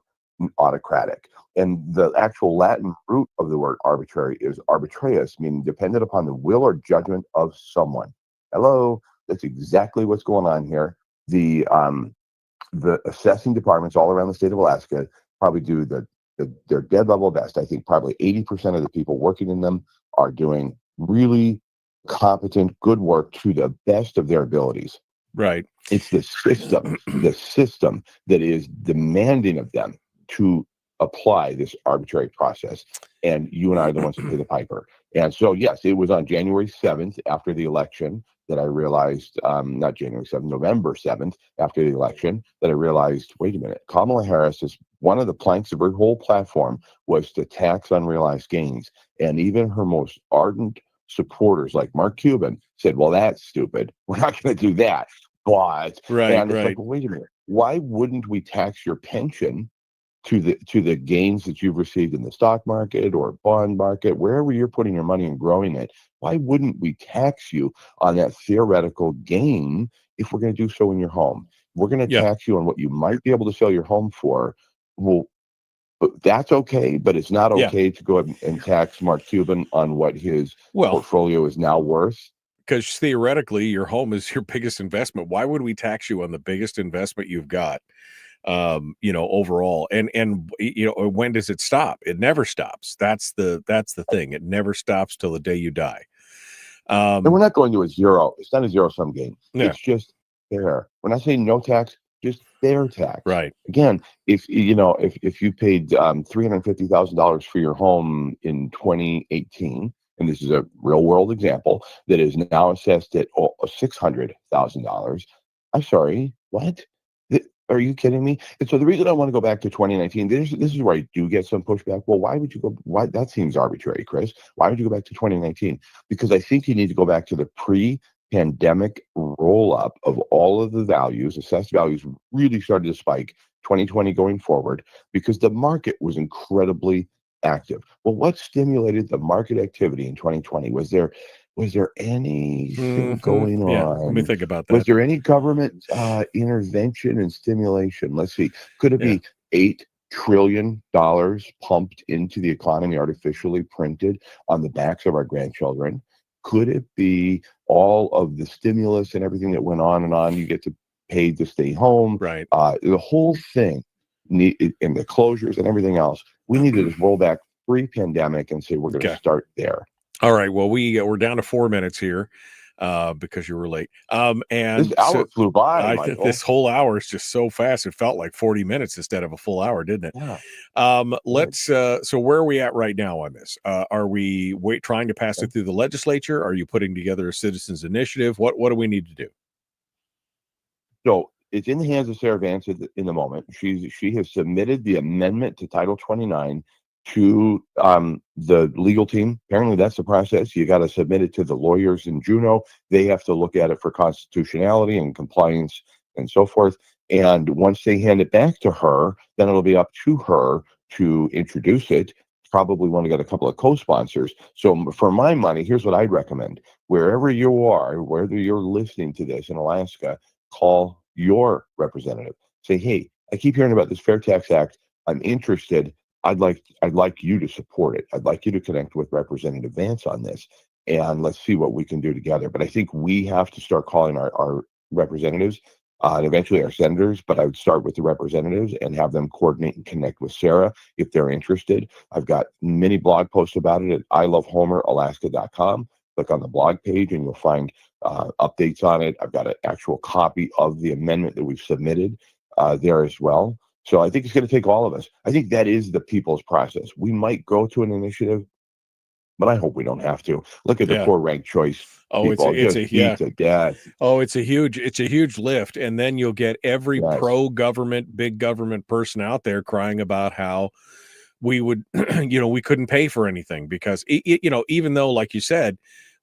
autocratic. And the actual Latin root of the word arbitrary is arbitraeus, meaning dependent upon the will or judgment of someone. Hello, that's exactly what's going on here. The assessing departments all around the state of Alaska probably do their dead level best. I think probably 80% of the people working in them are doing really competent, good work to the best of their abilities. Right. It's the system that is demanding of them to apply this arbitrary process. And you and I are the ones who pay the piper. And so, yes, it was on January 7th after the election that I realized, not January 7th, November 7th after the election, that I realized, wait a minute, Kamala Harris is one of the planks of her whole platform was to tax unrealized gains. And even her most ardent supporters like Mark Cuban said, well, that's stupid. We're not going to do that. But, and it's like, well, wait a minute, why wouldn't we tax your pension to the gains that you've received in the stock market or bond market, wherever you're putting your money and growing it? Why wouldn't we tax you on that theoretical gain if we're going to do so in your home? We're going to tax you on what you might be able to sell your home for. Well, but that's okay, but it's not okay to go ahead and tax Mark Cuban on what his portfolio is now worth. Because theoretically, your home is your biggest investment. Why would we tax you on the biggest investment you've got? Overall, and when does it stop? It never stops. That's the thing. It never stops till the day you die. And we're not going to a zero. It's not a zero-sum game. Yeah. It's just fair. We're not saying no tax, just fair tax. Right. Again, if you paid $350,000 for your home in 2018, and this is a real-world example that is now assessed at $600,000. I'm sorry, what? Are you kidding me? And so the reason I want to go back to 2019, this is where I do get some pushback. Well, why would you go? Why? That seems arbitrary, Chris. Why would you go back to 2019? Because I think you need to go back to the pre-pandemic roll-up of all of the values. Assessed values really started to spike 2020 going forward because the market was incredibly active. Well, what stimulated the market activity in 2020? Was there anything going on? Yeah, let me think about that. Was there any government intervention and stimulation? Let's see. Could it be $8 trillion pumped into the economy, artificially printed on the backs of our grandchildren? Could it be all of the stimulus and everything that went on and on? You get to pay to stay home. Right. The whole thing, and the closures and everything else. We need to just roll back pre-pandemic and say we're going to start there. All right. Well, we're down to 4 minutes here because you were late. And this hour flew by. This whole hour is just so fast. It felt like 40 minutes instead of a full hour, didn't it? Yeah. So where are we at right now on this? Are we trying to pass it through the legislature? Are you putting together a citizens initiative? What do we need to do? So it's in the hands of Sarah Vance in the moment. She has submitted the amendment to Title 29 to the legal team. Apparently that's the process. You got to submit it to the lawyers in Juneau. They have to look at it for constitutionality and compliance and so forth. And once they hand it back to her, then it'll be up to her to introduce it. Probably want to get a couple of co-sponsors. So for my money, here's what I'd recommend. Wherever you are, whether you're listening to this in Alaska, call your representative. Say, hey, I keep hearing about this Fair Tax Act. I'm interested. I'd like you to support it. I'd like you to connect with Representative Vance on this, and let's see what we can do together. But I think we have to start calling our representatives and eventually our senators. But I would start with the representatives and have them coordinate and connect with Sarah if they're interested. I've got many blog posts about it at ilovehomeralaska.com. Click on the blog page and you'll find updates on it. I've got an actual copy of the amendment that we've submitted there as well. So I think it's going to take all of us. I think that is the people's process. We might go to an initiative, But I hope we don't have to. Look at the Yeah. poor ranked choice Oh, people. it's a yeah. To death. Oh, it's a huge lift. And then you'll get every Yes. pro-government, big government person out there crying about how we would, we couldn't pay for anything because, even though, like you said,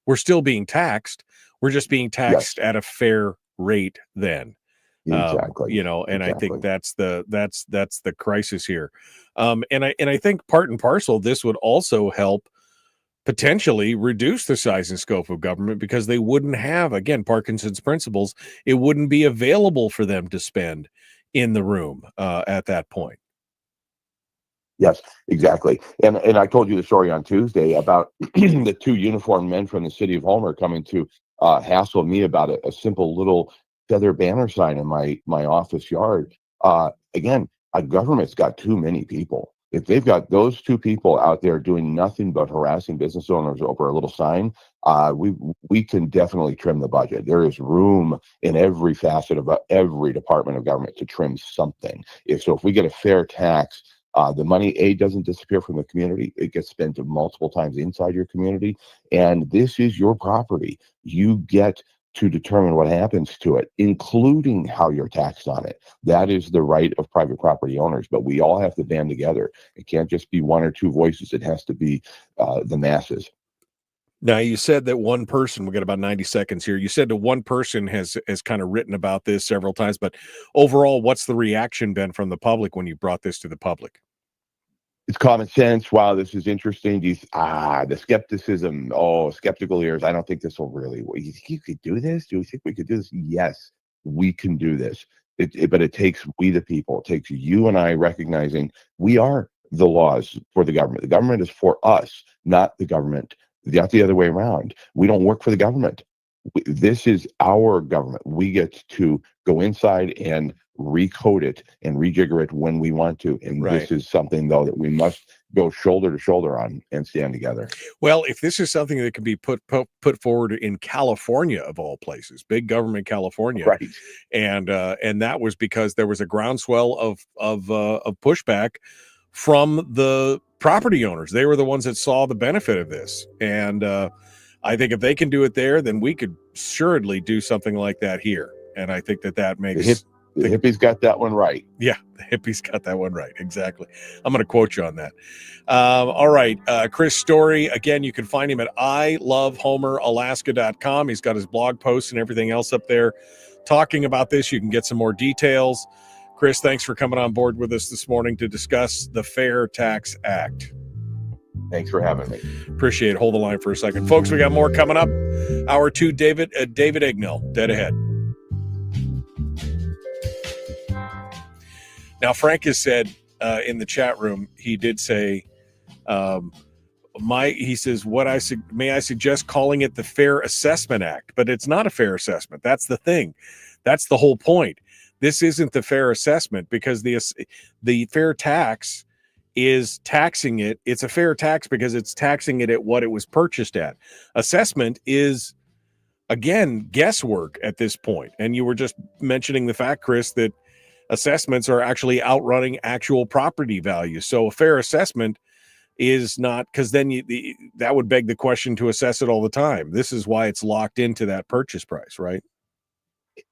we're still being taxed, we're just being taxed Yes. at a fair rate then. Exactly. And exactly. I think that's the crisis here. And I think part and parcel, this would also help potentially reduce the size and scope of government because they wouldn't have, again, Parkinson's principles. It wouldn't be available for them to spend in the room at that point. Yes, exactly. And I told you the story on Tuesday about the two uniformed men from the city of Homer coming to hassle me about a simple little feather banner sign in my office yard. Again, a government's got too many people. If they've got those two people out there doing nothing but harassing business owners over a little sign, we can definitely trim the budget. There is room in every facet of every department of government to trim something. If we get a fair tax, the money, doesn't disappear from the community. It gets spent multiple times inside your community. And this is your property. You get to determine what happens to it, including how you're taxed on it. That is the right of private property owners. But we all have to band together. It can't just be one or two voices. It has to be the masses. Now, you said that one person, we got about 90 seconds here. You said that one person has kind of written about this several times, but overall, what's the reaction been from the public when you brought this to the public? It's common sense. Wow, this is interesting. The skepticism. Oh, skeptical ears. I don't think this will really. You think you could do this? Do you think we could do this? Yes, we can do this. But it takes we the people. It takes you and I recognizing we are the laws for the government. The government is for us, not the government. Not the other way around. We don't work for the government. This is our government. We get to go inside and recode it and rejigger it when we want to. And Right. This is something, though, that we must go shoulder to shoulder on and stand together. Well, if this is something that can be put forward in California, of all places, big government California, right? And that was because there was a groundswell of pushback from the property owners. They were the ones that saw the benefit of this, and I think if they can do it there, then we could assuredly do something like that here. And I think that makes the hippies got that one right. Yeah, the hippies got that one right. Exactly. I'm going to quote you on that. All right. Chris Story, again, you can find him at ilovehomeralaska.com. He's got his blog posts and everything else up there talking about this. You can get some more details. Chris, thanks for coming on board with us this morning to discuss the Fair Tax Act. Thanks for having me. Appreciate it. Hold the line for a second. Folks, we got more coming up. Hour 2, David Ignell, dead ahead. Now, Frank has said in the chat room, he did say, he says, may I suggest calling it the Fair Assessment Act? But it's not a fair assessment. That's the thing. That's the whole point. This isn't the fair assessment because the fair tax is taxing it. It's a fair tax because it's taxing it at what it was purchased at. Assessment is, again, guesswork at this point. And you were just mentioning the fact, Chris, that assessments are actually outrunning actual property value. So a fair assessment is not, because then that would beg the question to assess it all the time. This is why it's locked into that purchase price, right?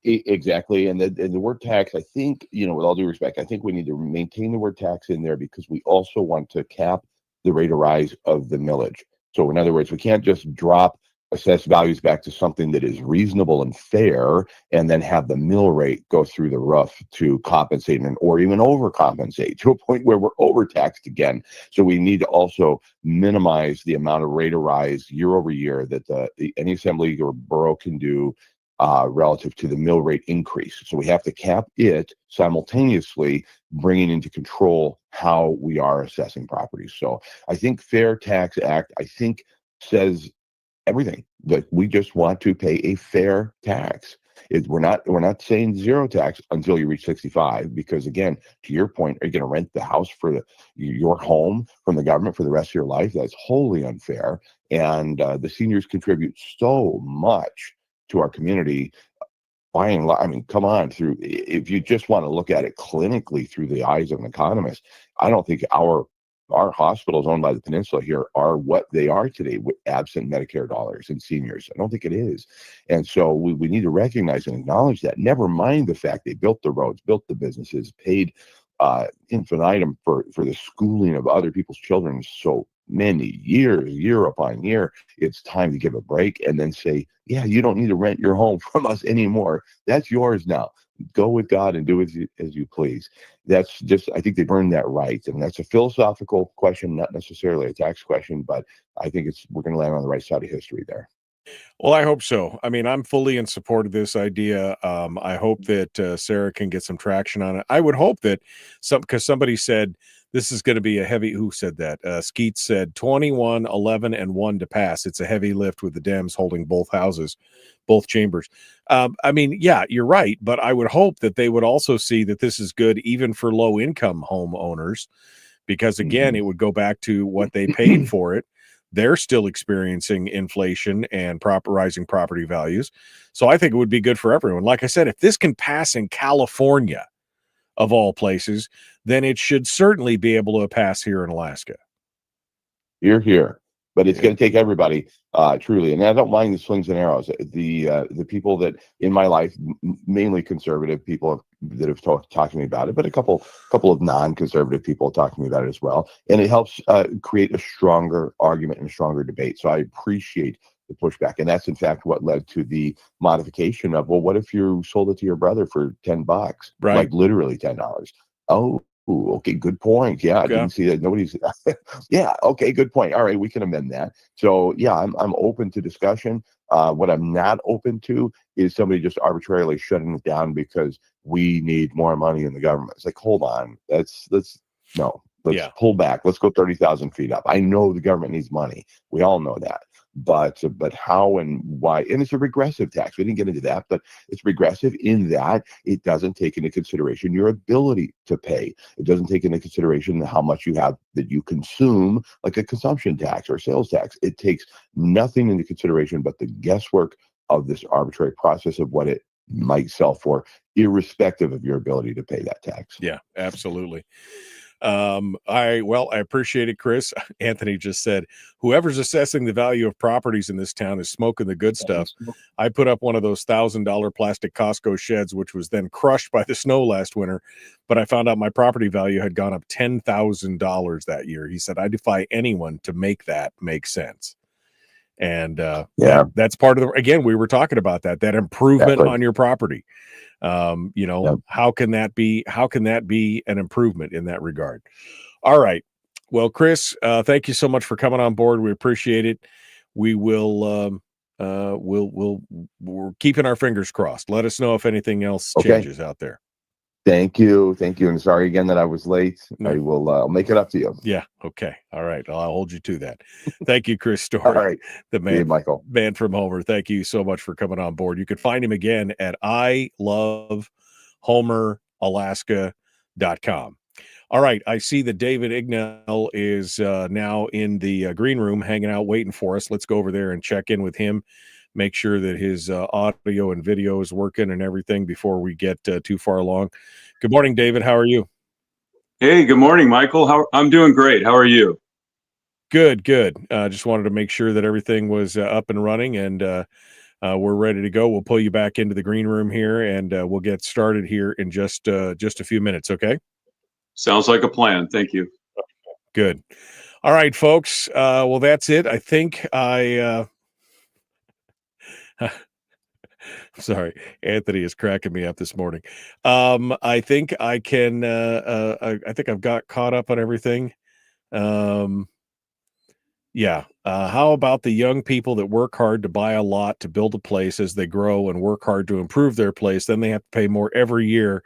Exactly. And the word tax, I think, with all due respect, I think we need to maintain the word tax in there because we also want to cap the rate of rise of the millage. So in other words, we can't just drop assessed values back to something that is reasonable and fair and then have the mill rate go through the roof to compensate or even overcompensate to a point where we're overtaxed again. So we need to also minimize the amount of rate of rise year over year that any assembly or borough can do relative to the mill rate increase. So we have to cap it simultaneously, bringing into control how we are assessing properties. So I think Fair Tax Act, says everything, that we just want to pay a fair tax. We're not saying zero tax until you reach 65, because again, to your point, are you going to rent the house for your home from the government for the rest of your life? That's wholly unfair. And the seniors contribute so much to our community. Come on, if you just want to look at it clinically through the eyes of an economist, I don't think our our hospitals owned by the peninsula here are what they are today, with absent Medicare dollars and seniors. I don't think it is. And so we need to recognize and acknowledge that. Never mind the fact they built the roads, built the businesses, paid infinitum for the schooling of other people's children so many years, year upon year. It's time to give a break and then say, yeah, you don't need to rent your home from us anymore. That's yours now. Go with God and do as you please. That's just, I think they've earned that right. And that's a philosophical question, not necessarily a tax question, but I think we're going to land on the right side of history there. Well, I hope so. I mean, I'm fully in support of this idea. I hope that Sarah can get some traction on it. I would hope that because somebody said this is going to be a heavy, who said that? Skeet said 21, 11, and 1 to pass. It's a heavy lift with the Dems holding both houses, both chambers. I mean, yeah, you're right. But I would hope that they would also see that this is good even for low income homeowners, because again, it would go back to what they paid for it. They're still experiencing inflation and rising property values. So I think it would be good for everyone. Like I said, if this can pass in California, of all places, then it should certainly be able to pass here in Alaska. You're here. But it's going to take everybody, truly. And I don't mind the slings and arrows. The people that in my life, mainly conservative people that have talked to me about it, but a couple of non-conservative people talk to me about it as well. And it helps create a stronger argument and a stronger debate. So I appreciate the pushback. And that's in fact what led to the modification of, well, what if you sold it to your brother for $10? Right. Like literally $10. Oh, ooh, okay, good point. Yeah, I didn't see that. Nobody's. Yeah, okay, good point. All right, we can amend that. So yeah, I'm open to discussion. What I'm not open to is somebody just arbitrarily shutting it down because we need more money in the government. It's like, hold on, let's pull back. Let's go 30,000 feet up. I know the government needs money. We all know that. But how and why? And it's a regressive tax. We didn't get into that, but it's regressive in that it doesn't take into consideration your ability to pay. It doesn't take into consideration how much you have that you consume, like a consumption tax or sales tax. It takes nothing into consideration but the guesswork of this arbitrary process of what it might sell for, irrespective of your ability to pay that tax. Yeah, absolutely. I appreciate it, Chris. Anthony just said, whoever's assessing the value of properties in this town is smoking the good stuff. I put up one of those $1,000 plastic Costco sheds, which was then crushed by the snow last winter, but I found out my property value had gone up $10,000 that year. He said, I defy anyone to make that make sense. And that's part of again, we were talking about that improvement on your property. How can that be an improvement in that regard? All right. Well, Chris, thank you so much for coming on board. We appreciate it. We will, we're keeping our fingers crossed. Let us know if anything else changes out there. Thank you. And sorry again that I was late. No. I will I'll make it up to you. Yeah. Okay. All right. I'll hold you to that. Thank you, Chris Story. All right. The man, Michael. Man from Homer. Thank you so much for coming on board. You can find him again at ilovehomeralaska.com. All right. I see that David Ignell is now in the green room hanging out, waiting for us. Let's go over there and check in with him. Make sure that his audio and video is working and everything before we get too far along. Good morning, David. How are you? Hey, good morning, Michael. I'm doing great. How are you? Good. Just wanted to make sure that everything was up and running, and we're ready to go. We'll pull you back into the green room here, and we'll get started here in just a few minutes. Okay. Sounds like a plan. Thank you. Good. All right, folks. Well, that's it. I think sorry, Anthony is cracking me up this morning. I think I can. I think I've got caught up on everything. Yeah. How about the young people that work hard to buy a lot to build a place as they grow and work hard to improve their place? Then they have to pay more every year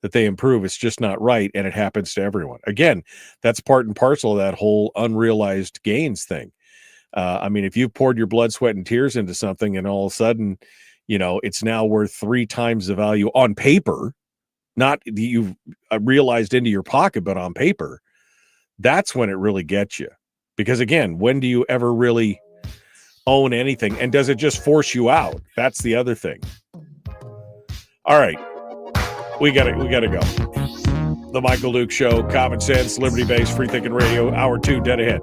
that they improve. It's just not right, and it happens to everyone. Again, that's part and parcel of that whole unrealized gains thing. I mean, if you poured your blood, sweat, and tears into something and all of a sudden, it's now worth 3 times the value on paper, not you've realized into your pocket, but on paper, that's when it really gets you. Because again, when do you ever really own anything? And does it just force you out? That's the other thing. All right. We gotta go. The Michael Duke Show, common sense, liberty-based, free-thinking radio, hour 2, dead ahead.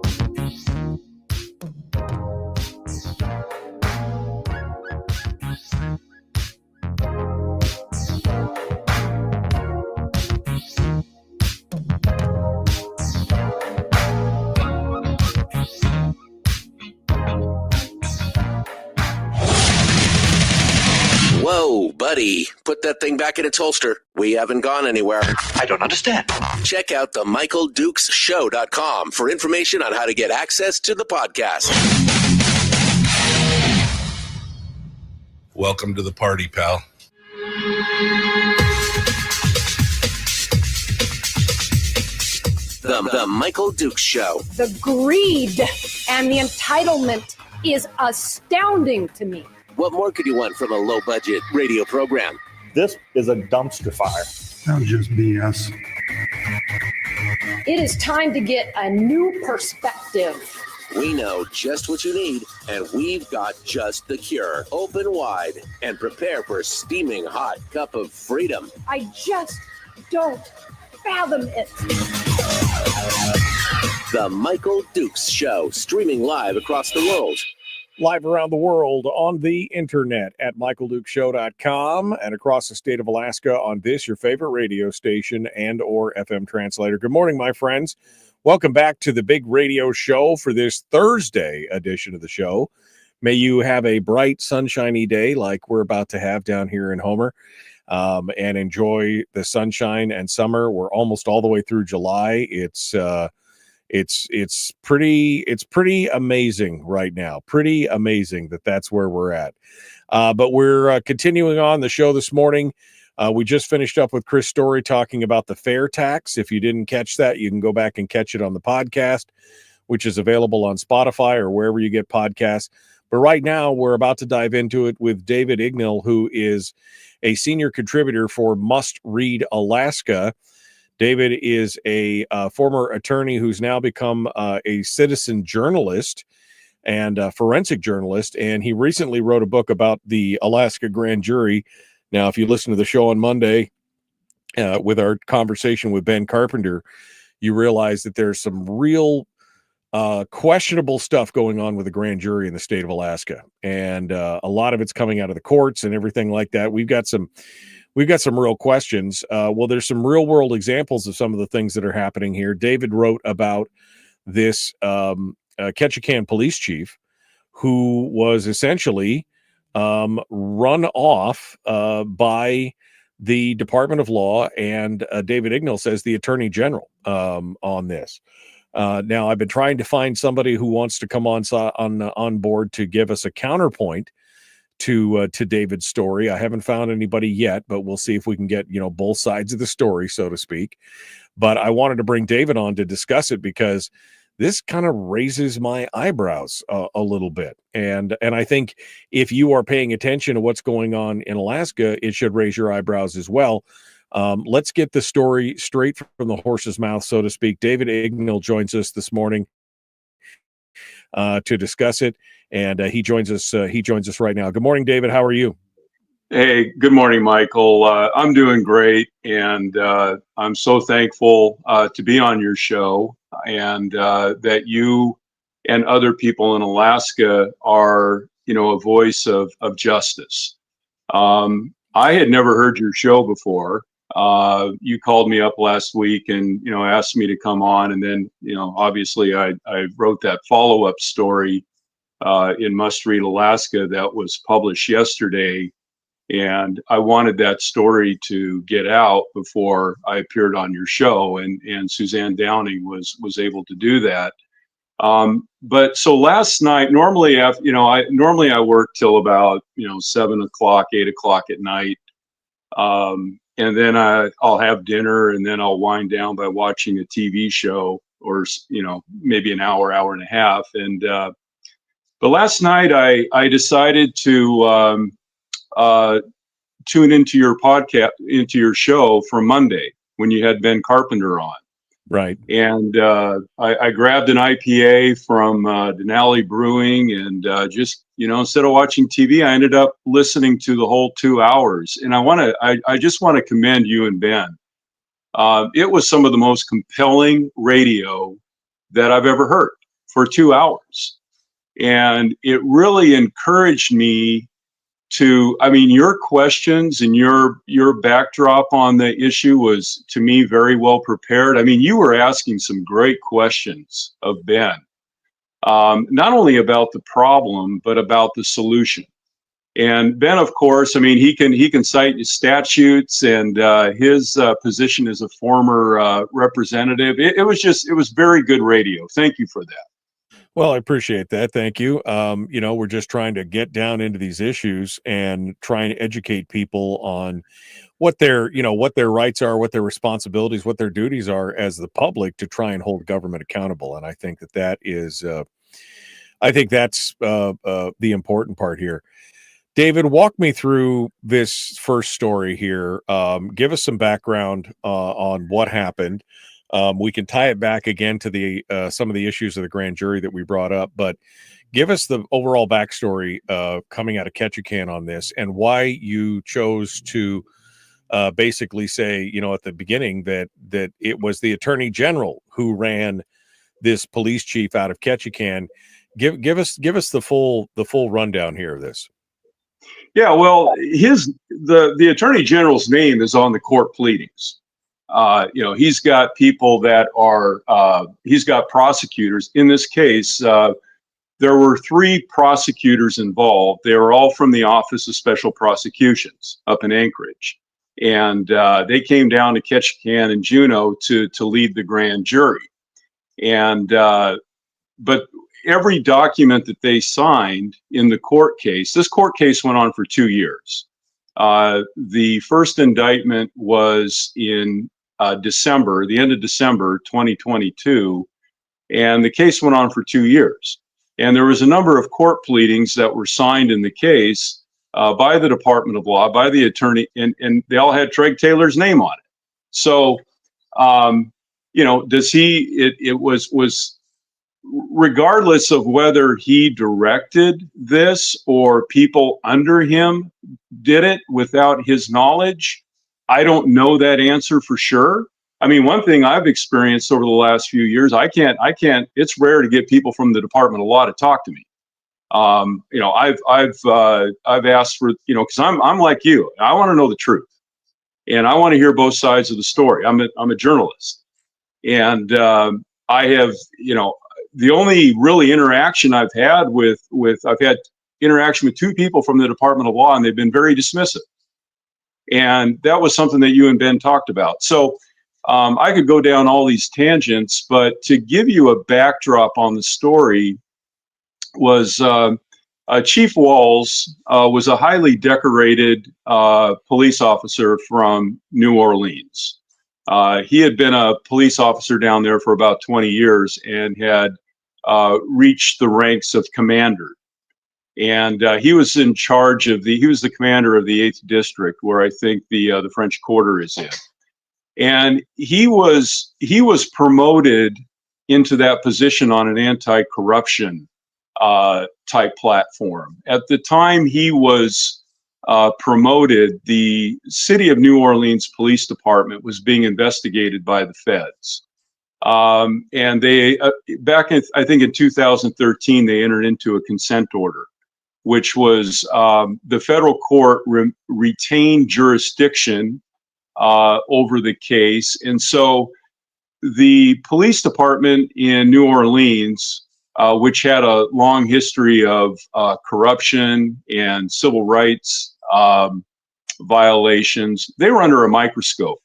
Whoa, buddy. Put that thing back in its holster. We haven't gone anywhere. I don't understand. Check out the MichaelDukesShow.com for information on how to get access to the podcast. Welcome to the party, pal. The Michael Dukes Show. The greed and the entitlement is astounding to me. What more could you want from a low-budget radio program? This is a dumpster fire. That's just BS. It is time to get a new perspective. We know just what you need, and we've got just the cure. Open wide and prepare for a steaming hot cup of freedom. I just don't fathom it. The Michael Dukes Show, streaming live across the world. Live around the world on the internet at michaeldukeshow.com and across the state of Alaska on this, your favorite radio station and or FM translator. Good morning, my friends. Welcome back to the big radio show for this Thursday edition of the show. May you have a bright, sunshiny day like we're about to have down here in Homer, and enjoy the sunshine and summer. We're almost all the way through July. It's pretty amazing right now. Pretty amazing that's where we're at. But we're continuing on the show this morning. We just finished up with Chris Story talking about the fair tax. If you didn't catch that, you can go back and catch it on the podcast, which is available on Spotify or wherever you get podcasts. But right now, we're about to dive into it with David Ignell, who is a senior contributor for Must Read Alaska. David is a former attorney who's now become a citizen journalist and a forensic journalist, and he recently wrote a book about the Alaska grand jury. Now, if you listen to the show on Monday with our conversation with Ben Carpenter, you realize that there's some real questionable stuff going on with the grand jury in the state of Alaska, and a lot of it's coming out of the courts and everything like that. We've got some real questions. Well, there's some real world examples of some of the things that are happening here. David wrote about this Ketchikan police chief who was essentially run off by the Department of Law, and David Ignell says the Attorney General on this. Now, I've been trying to find somebody who wants to come on board to give us a counterpoint to David's story. I haven't found anybody yet, but we'll see if we can get both sides of the story, so to speak. But I wanted to bring David on to discuss it because this kind of raises my eyebrows a little bit, and I think if you are paying attention to what's going on in Alaska, it should raise your eyebrows as well. Let's get the story straight from the horse's mouth, so to speak. David Ignell joins us this morning to discuss it, and he joins us right now. Good morning, David. How are you? Hey, good morning, Michael. I'm doing great, and I'm so thankful to be on your show, and that you and other people in Alaska are, a voice of justice. I had never heard your show before. You called me up last week and, asked me to come on. And then, obviously I wrote that follow-up story in Must Read Alaska that was published yesterday. And I wanted that story to get out before I appeared on your show. And Suzanne Downing was able to do that. But so last night, normally I work till about, 7 o'clock, 8 o'clock at night. And then I'll have dinner, and then I'll wind down by watching a TV show, or maybe an hour and a half. And but last night I decided to tune into your podcast, into your show for Monday when you had Ben Carpenter on. Right. And I grabbed an IPA from Denali Brewing, and just, instead of watching TV, I ended up listening to the whole 2 hours. And I just want to commend you and Ben It was some of the most compelling radio that I've ever heard for 2 hours. And it really encouraged me to, I mean, your questions and your backdrop on the issue was, to me, very well prepared. I mean, you were asking some great questions of Ben, not only about the problem, but about the solution. And Ben, of course, I mean, he can cite statutes and his position as a former representative. It was very good radio. Thank you for that. Well, I appreciate that. Thank you. We're just trying to get down into these issues and trying to educate people on what their rights are, what their responsibilities, what their duties are as the public to try and hold government accountable. And I think that is, I think that's the important part here. David, walk me through this first story here. Give us some background on what happened. We can tie it back again to the some of the issues of the grand jury that we brought up, but give us the overall backstory coming out of Ketchikan on this and why you chose to basically say, at the beginning that it was the Attorney General who ran this police chief out of Ketchikan. Give us the full rundown here of this. Yeah, well, the Attorney General's name is on the court pleadings. He's got people that are, he's got prosecutors. In this case, there were 3 prosecutors involved. They were all from the Office of Special Prosecutions up in Anchorage. And they came down to Ketchikan and Juneau to lead the grand jury. And, but every document that they signed in the court case, this court case went on for 2 years. The first indictment was in December, the end of December 2022, and the case went on for 2 years. And there was a number of court pleadings that were signed in the case by the Department of Law, by the attorney, and they all had Treg Taylor's name on it. So, it was regardless of whether he directed this or people under him did it without his knowledge, I don't know that answer for sure. I mean, one thing I've experienced over the last few years, I can't, it's rare to get people from the Department of Law to talk to me. I've asked for, because I'm like you, I want to know the truth and I want to hear both sides of the story. I'm a journalist, and I have, the only really interaction I've had I've had interaction with 2 people from the Department of Law, and they've been very dismissive. And that was something that you and Ben talked about. So I could go down all these tangents, but to give you a backdrop on the story was Chief Walls was a highly decorated police officer from New Orleans. He had been a police officer down there for about 20 years and had reached the ranks of commander. And he was in charge of he was the commander of the 8th District, where I think the French Quarter is in. And he was promoted into that position on an anti-corruption type platform. At the time he was promoted, the city of New Orleans Police Department was being investigated by the feds. And they, back in, I think in 2013, they entered into a consent order, which was the federal court retained jurisdiction over the case. And so the police department in New Orleans, which had a long history of corruption and civil rights violations, they were under a microscope.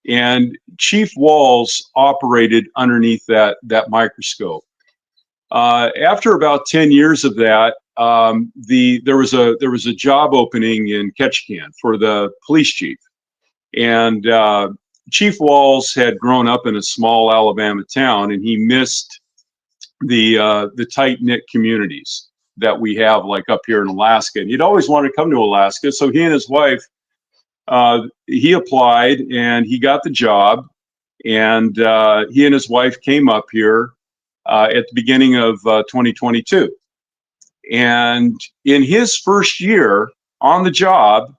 And Chief Walls operated underneath that microscope. After about 10 years of that, there was a job opening in Ketchikan for the police chief, and Chief Walls had grown up in a small Alabama town, and he missed the tight-knit communities that we have, like up here in Alaska. And he'd always wanted to come to Alaska, so he and his wife, he applied and he got the job, and he and his wife came up here at the beginning of 2022. And in his first year on the job,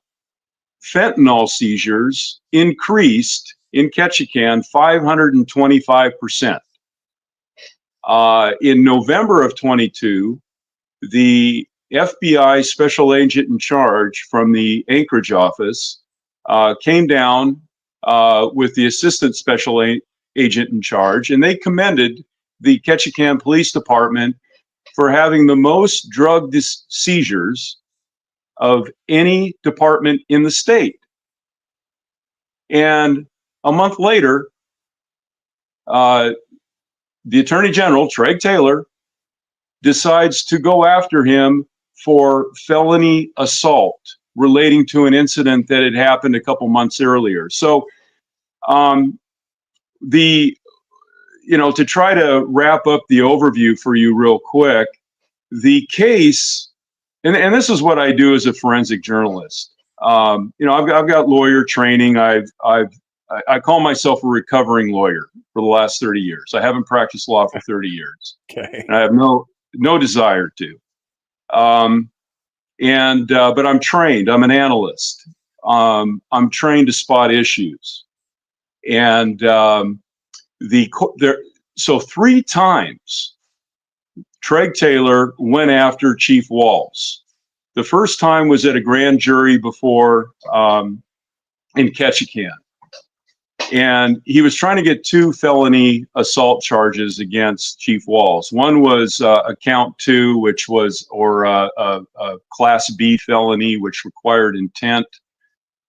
fentanyl seizures increased in Ketchikan 525%. In November of 22, the FBI special agent in charge from the Anchorage office came down with the assistant special agent in charge, and they commended the Ketchikan Police Department for having the most drug seizures of any department in the state. And a month later, the Attorney General, Treg Taylor, decides to go after him for felony assault relating to an incident that had happened a couple months earlier. So to try to wrap up the overview for you real quick, the case, and this is what I do as a forensic journalist. I've got lawyer training. I call myself a recovering lawyer for the last 30 years. I haven't practiced law for 30 years. Okay. And I have no desire to. But I'm trained. I'm an analyst. I'm trained to spot issues. And so 3 times Treg Taylor went after Chief Walls. The first time was at a grand jury before in Ketchikan. And he was trying to get 2 felony assault charges against Chief Walls. One was a count 2, which was a Class B felony, which required intent.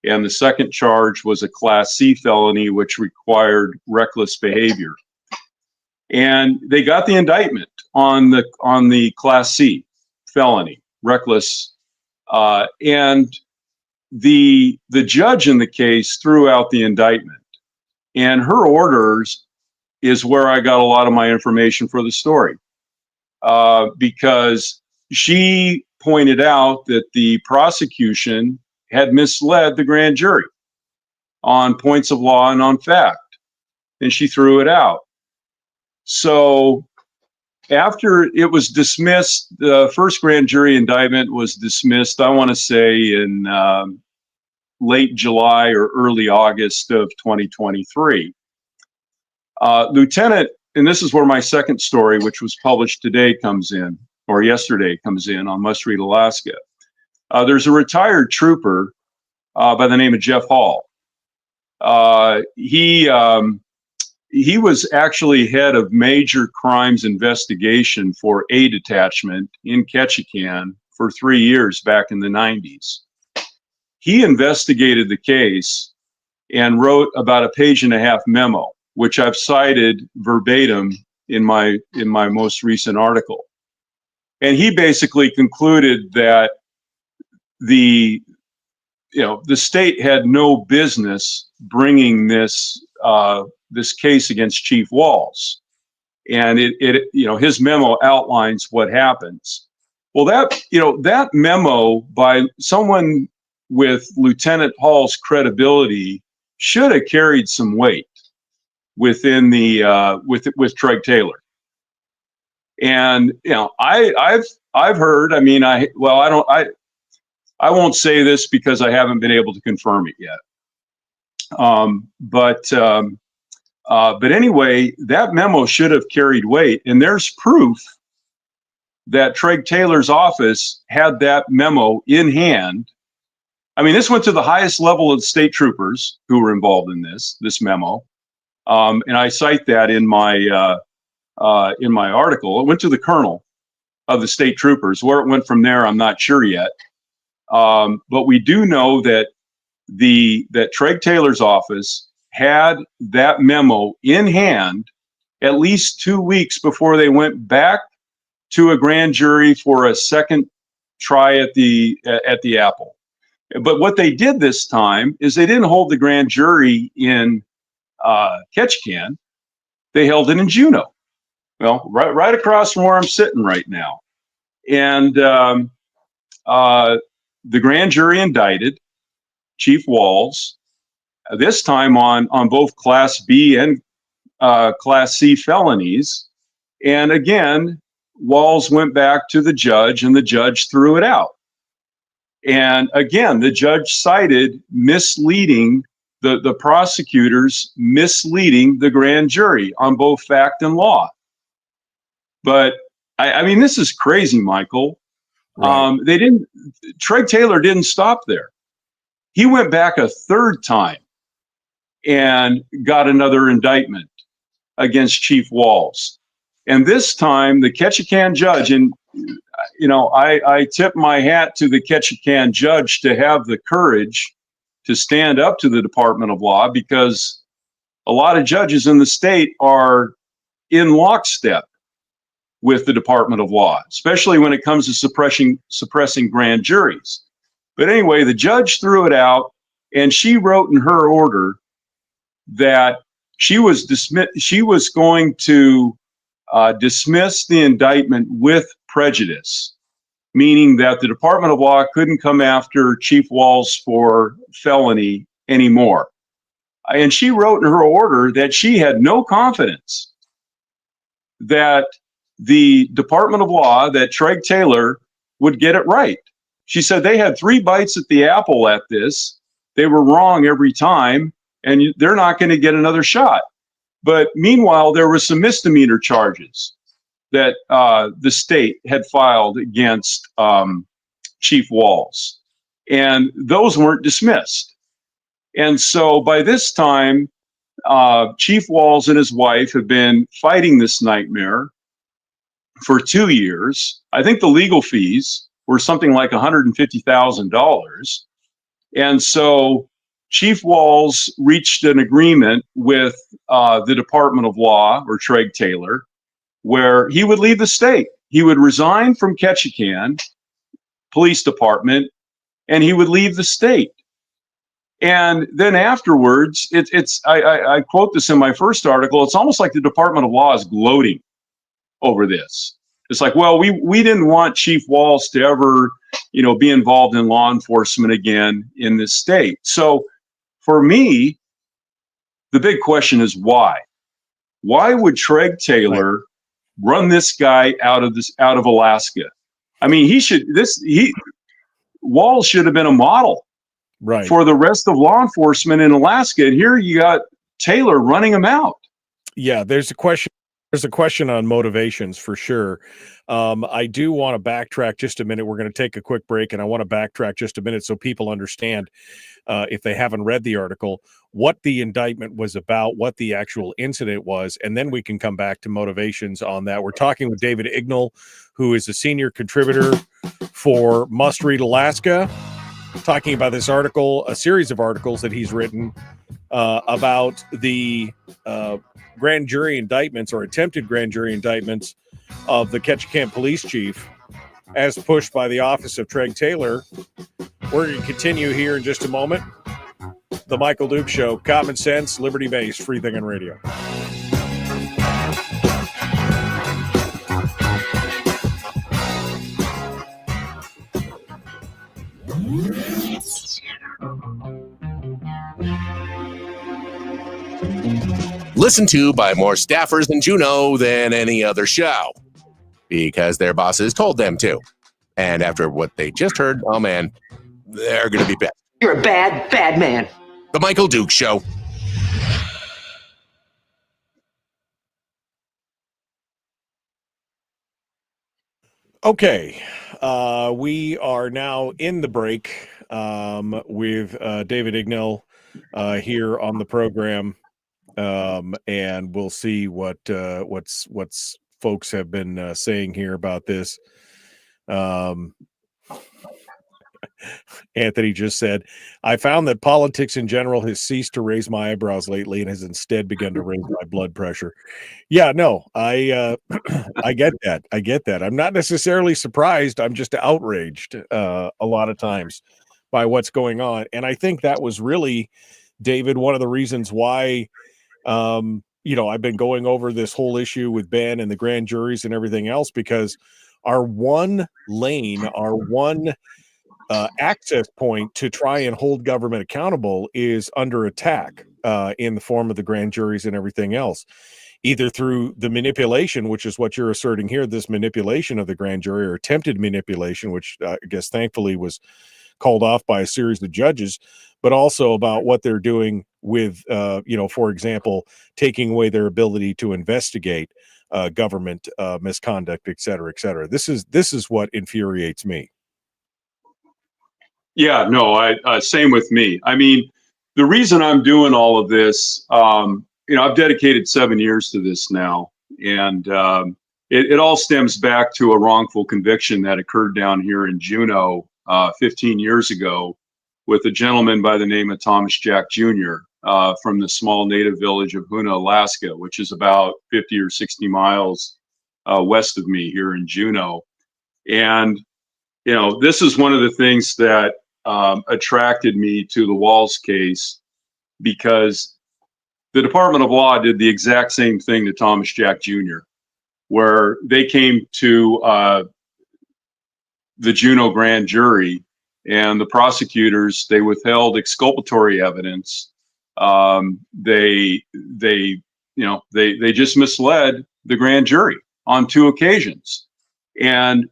And the second charge was a Class C felony, which required reckless behavior. And they got the indictment on the Class C felony, reckless. And the judge in the case threw out the indictment. And her orders is where I got a lot of my information for the story, because she pointed out that the prosecution had misled the grand jury on points of law and on fact, and she threw it out. So after it was dismissed, the first grand jury indictment was dismissed, I want to say in late July or early August of 2023. Lieutenant, and this is where my second story, which was published today, comes in, or yesterday comes in on Must Read Alaska. There's a retired trooper by the name of Jeff Hall. He was actually head of major crimes investigation for A Detachment in Ketchikan for 3 years back in the 90s. He investigated the case and wrote about a 1.5-page memo, which I've cited verbatim in my most recent article. And he basically concluded that the state had no business bringing this case against Chief Walls, and his memo outlines what happens. Well, that memo by someone with Lieutenant Hall's credibility should have carried some weight within the with Treg Taylor. And I've heard. I mean, I won't say this because I haven't been able to confirm it yet. But anyway, that memo should have carried weight, and there's proof that Treg Taylor's office had that memo in hand. I mean, this went to the highest level of state troopers who were involved in this memo, and I cite that in my article. It went to the colonel of the state troopers. Where it went from there, I'm not sure yet. But we do know that that Treg Taylor's office had that memo in hand at least 2 weeks before they went back to a grand jury for a second try at the apple. But what they did this time is they didn't hold the grand jury in Ketchikan. They held it in Juneau. Well, right across from where I'm sitting right now. And the grand jury indicted Chief Walls, this time on both Class B and Class C felonies. And again, Walls went back to the judge, and the judge threw it out. And again, the judge cited misleading the prosecutors misleading the grand jury on both fact and law. But I mean, this is crazy, Michael. Right. Treg Taylor didn't stop there. He went back a third time and got another indictment against Chief Walls. And this time, the Ketchikan judge, and I tip my hat to the Ketchikan judge to have the courage to stand up to the Department of Law, because a lot of judges in the state are in lockstep with the Department of Law, especially when it comes to suppressing grand juries. But anyway, the judge threw it out, and she wrote in her order that she was going to dismiss the indictment with prejudice, meaning that the Department of Law couldn't come after Chief Walls for felony anymore. And she wrote in her order that she had no confidence that the Department of Law, that Treg Taylor would get it right. She said they had 3 bites at the apple at this. They were wrong every time, and they're not going to get another shot. But meanwhile, there were some misdemeanor charges that the state had filed against Chief Walls, and those weren't dismissed. And so by this time, Chief Walls and his wife have been fighting this nightmare for 2 years. I think the legal fees were something like $150,000. And so Chief Walls reached an agreement with the Department of Law, or Treg Taylor, where he would leave the state. He would resign from Ketchikan Police Department, and he would leave the state. And then afterwards, I quote this in my first article, it's almost like the Department of Law is gloating over this. It's like, well, we didn't want Chief Walls to ever, be involved in law enforcement again in this state. So for me, the big question is why? Why would Treg Taylor run this guy out of Alaska? I mean, Walls should have been a model for the rest of law enforcement in Alaska. And here you got Taylor running him out. Yeah, there's a question. There's a question on motivations for sure. I do want to backtrack just a minute. We're going to take a quick break, and I want to backtrack just a minute so people understand, if they haven't read the article, what the indictment was about, what the actual incident was, and then we can come back to motivations on that. We're talking with David Ignell, who is a senior contributor for Must Read Alaska, talking about this article, a series of articles that he's written about the grand jury indictments, or attempted grand jury indictments, of the Ketchikan police chief as pushed by the office of Treg Taylor. We're going to continue here in just a moment. The Michael Duke Show, common sense, liberty-based, free thinking radio. Listened to by more staffers in Juneau than any other show, because their bosses told them to. And after what they just heard, oh man, they're going to be bad. You're a bad, bad man. The Michael Duke Show. Okay, we are now in the break with David Ignell here on the program. And we'll see what's folks have been saying here about this. Anthony just said, I found that politics in general has ceased to raise my eyebrows lately and has instead begun to raise my blood pressure. Yeah, no, I get that. I get that. I'm not necessarily surprised. I'm just outraged a lot of times by what's going on. And I think that was really, David, one of the reasons why I've been going over this whole issue with Ben and the grand juries and everything else, because our one lane, our one access point to try and hold government accountable is under attack in the form of the grand juries and everything else, either through the manipulation, which is what you're asserting here, this manipulation of the grand jury, or attempted manipulation, which I guess thankfully was called off by a series of judges, but also about what they're doing with, for example, taking away their ability to investigate government misconduct, et cetera, et cetera. This is what infuriates me. Yeah, no, same with me. I mean, the reason I'm doing all of this, I've dedicated 7 years to this now, and it all stems back to a wrongful conviction that occurred down here in Juneau 15 years ago with a gentleman by the name of Thomas Jack Jr. From the small native village of Hoona, Alaska, which is about 50 or 60 miles west of me here in Juneau. And, this is one of the things that attracted me to the Walls case, because the Department of Law did the exact same thing to Thomas Jack Jr., where they came to the Juneau grand jury, and the prosecutors, they withheld exculpatory evidence. They just misled the grand jury on 2 occasions, and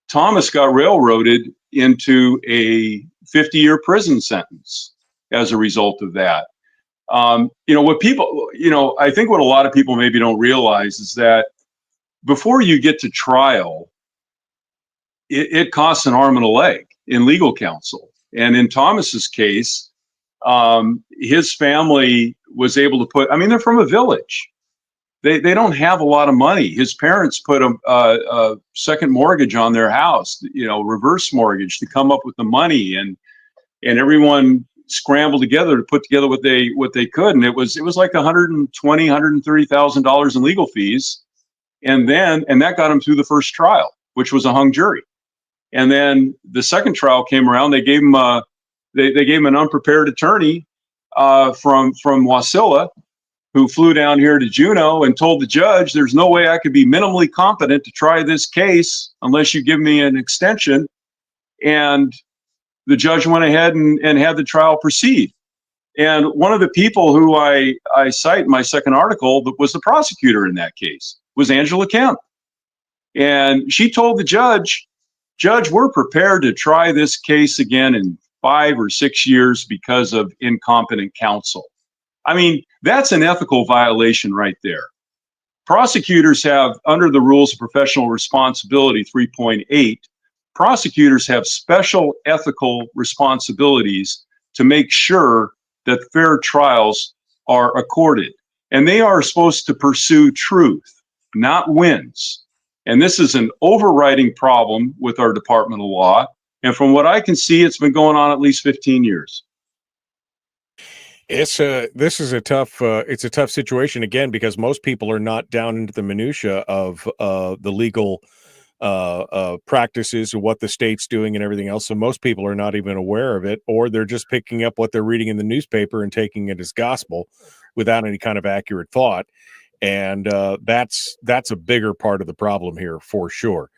Thomas got railroaded into a 50-year prison sentence as a result of that. What people, I think what a lot of people maybe don't realize is that before you get to trial, it costs an arm and a leg in legal counsel. And in Thomas's case, his family was able to put, they're from a village. They don't have a lot of money. His parents put a second mortgage on their house, reverse mortgage, to come up with the money, and everyone scrambled together to put together what they could, and it was like $130,000 in legal fees, and that got him through the first trial, which was a hung jury, and then the second trial came around. They gave him they gave him an unprepared attorney from Wasilla, who flew down here to Juneau and told the judge, there's no way I could be minimally competent to try this case unless you give me an extension. And the judge went ahead and had the trial proceed. And one of the people who I cite in my second article that was the prosecutor in that case was Angela Kemp. And she told the judge, we're prepared to try this case again in 5 or 6 years because of incompetent counsel. That's an ethical violation right there. Prosecutors have, under the rules of professional responsibility 3.8, prosecutors have special ethical responsibilities to make sure that fair trials are accorded. And they are supposed to pursue truth, not wins. And this is an overriding problem with our Department of Law. And from what I can see, it's been going on at least 15 years. This is a tough situation, again, because most people are not down into the minutia of the legal practices and what the state's doing and everything else. So most people are not even aware of it, or they're just picking up what they're reading in the newspaper and taking it as gospel without any kind of accurate thought. And that's a bigger part of the problem here for sure.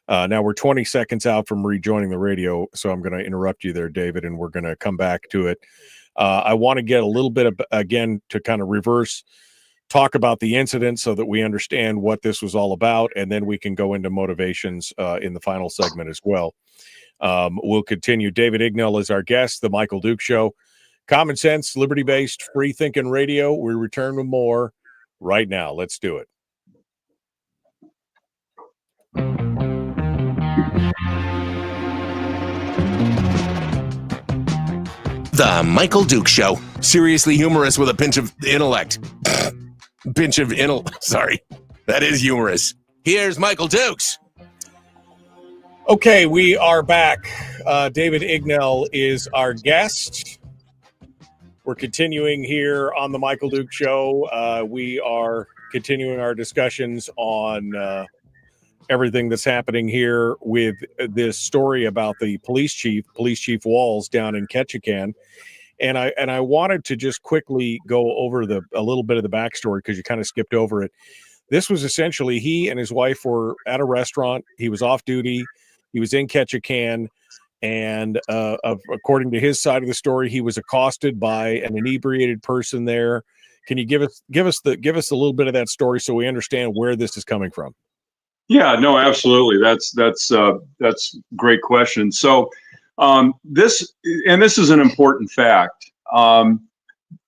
Now we're 20 seconds out from rejoining the radio, so I'm going to interrupt you there, David, and we're going to come back to it. I want to get a little bit of, again, to kind of reverse talk about the incident so that we understand what this was all about, and then we can go into motivations in the final segment as well. We'll continue. David Ignell is our guest, The Michael Duke Show. Common sense, liberty-based, free-thinking radio. We return with more right now. Let's do it. The Michael Duke Show. Seriously humorous with a pinch of intellect. Sorry. That is humorous. Here's Michael Dukes. Okay, we are back. David Ignell is our guest. We're continuing here on the Michael Duke Show. We are continuing our discussions on everything that's happening here with this story about the police chief Walls down in Ketchikan. And I wanted to just quickly go over a little bit of the backstory, because you kind of skipped over it. This was essentially, he and his wife were at a restaurant. He was off duty. He was in Ketchikan. And according to his side of the story, he was accosted by an inebriated person there. Can you give us a little bit of that story so we understand where this is coming from? Yeah, no, absolutely. That's a great question. So This is an important fact.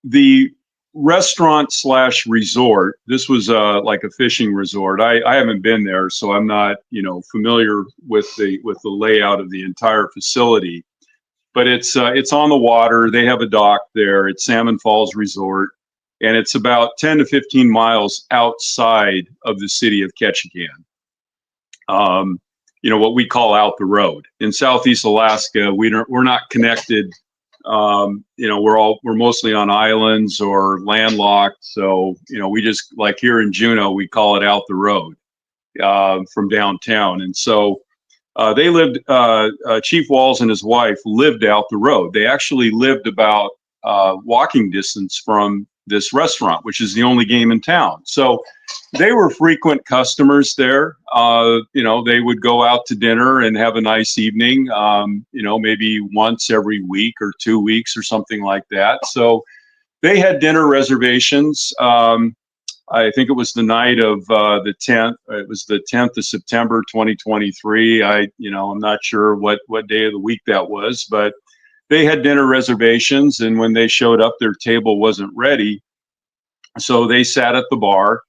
The restaurant / resort, this was like a fishing resort. I haven't been there, so I'm not, familiar with the layout of the entire facility. But it's on the water. They have a dock there. It's Salmon Falls Resort, and it's about 10 to 15 miles outside of the city of Ketchikan. What we call out the road. In Southeast Alaska, we're not connected. We're mostly on islands or landlocked. So, we just, like here in Juneau, we call it out the road from downtown. And so they lived, Chief Walls and his wife lived out the road. They actually lived about walking distance from this restaurant, which is the only game in town. So they were frequent customers there. They would go out to dinner and have a nice evening, maybe once every week or 2 weeks or something like that. So they had dinner reservations. I think it was the night of the 10th. It was the 10th of September, 2023. I'm not sure what day of the week that was, but they had dinner reservations, and when they showed up, their table wasn't ready. So they sat at the bar.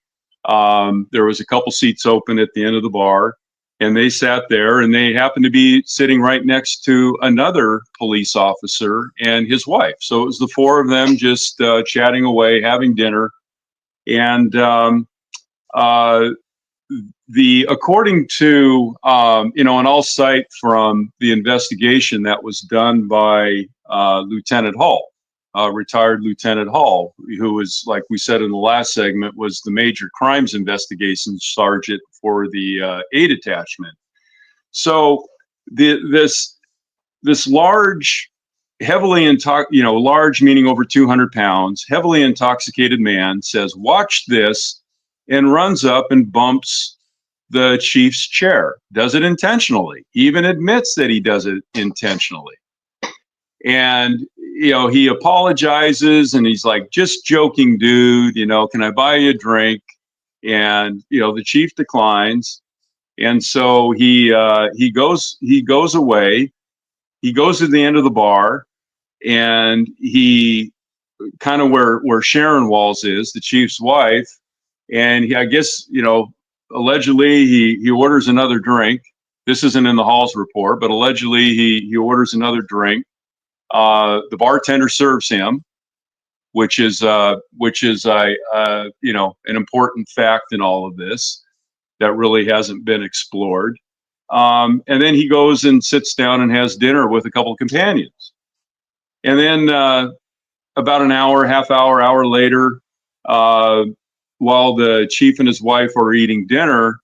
There was a couple seats open at the end of the bar, and they sat there, and they happened to be sitting right next to another police officer and his wife. So it was the four of them just chatting away, having dinner. And according to, and I'll cite from the investigation that was done by Lieutenant Hall, retired Lieutenant Hall, who was, like we said in the last segment, was the major crimes investigation sergeant for the 8 attachment. So this large, heavily large meaning over 200 pounds, heavily intoxicated man says, "Watch this," and runs up and bumps the chief's chair. Does it intentionally. Even admits that he does it intentionally. And he apologizes, and he's like, "Just joking, dude. Can I buy you a drink?" And the chief declines, and so he goes away. He goes to the end of the bar, and he kind of where Sharon Walls is, the chief's wife, and I guess allegedly he orders another drink. This isn't in the Hall's report, but allegedly he orders another drink. The bartender serves him, which is an important fact in all of this that really hasn't been explored. And then he goes and sits down and has dinner with a couple of companions. And then about an hour, hour later, while the chief and his wife are eating dinner,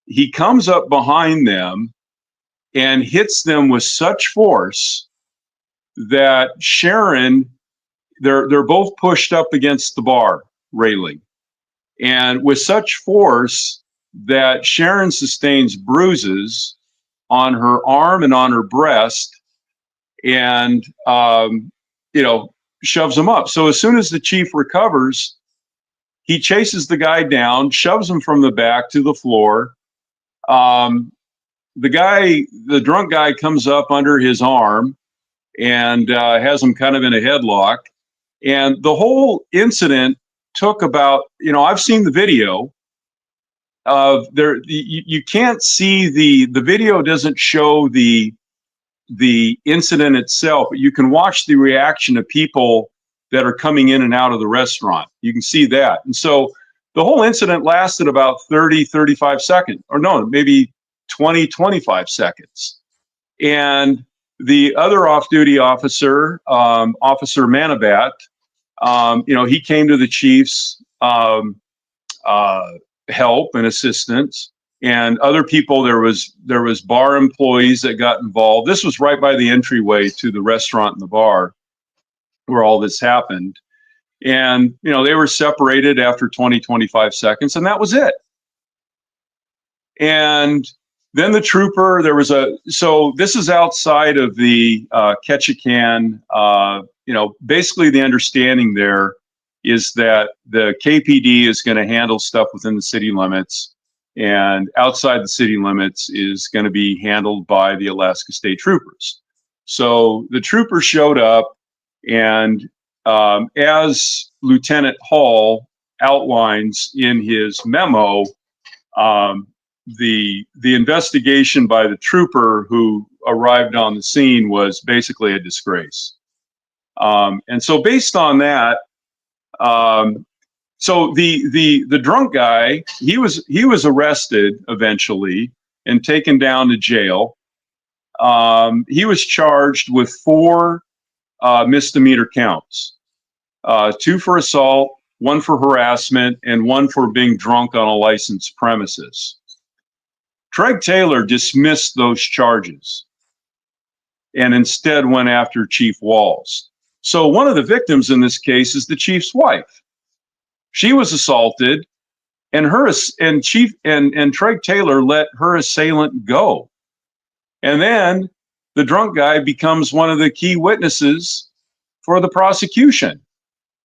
he comes up behind them and hits them with such force that Sharon, they're both pushed up against the bar railing, and with such force that Sharon sustains bruises on her arm and on her breast, and shoves him up. So as soon as the chief recovers, he chases the guy down, shoves him from the back to the floor. The drunk guy comes up under his arm and has him kind of in a headlock. And the whole incident took about, I've seen the video of there. You can't see the video doesn't show the incident itself, but you can watch the reaction of people that are coming in and out of the restaurant. You can see that. And so the whole incident lasted about 30, 35 seconds, or no, maybe 20, 25 seconds. And the other off-duty officer, Officer Manabat, he came to the chief's help and assistance, and other people. There was bar employees that got involved. This was right by the entryway to the restaurant and the bar where all this happened. And, they were separated after 20, 25 seconds, and that was it. And then the trooper, so this is outside of the Ketchikan, basically the understanding there is that the KPD is going to handle stuff within the city limits, and outside the city limits is going to be handled by the Alaska State Troopers. So the trooper showed up, and as Lieutenant Hall outlines in his memo, the investigation by the trooper who arrived on the scene was basically a disgrace. And so based on that, so the drunk guy, he was arrested eventually and taken down to jail. He was charged with 4 misdemeanor counts, 2 for assault, 1 for harassment, and 1 for being drunk on a licensed premises. Craig Taylor dismissed those charges and instead went after Chief Walls. So one of the victims in this case is the chief's wife. She was assaulted, and Craig Taylor let her assailant go. And then the drunk guy becomes one of the key witnesses for the prosecution.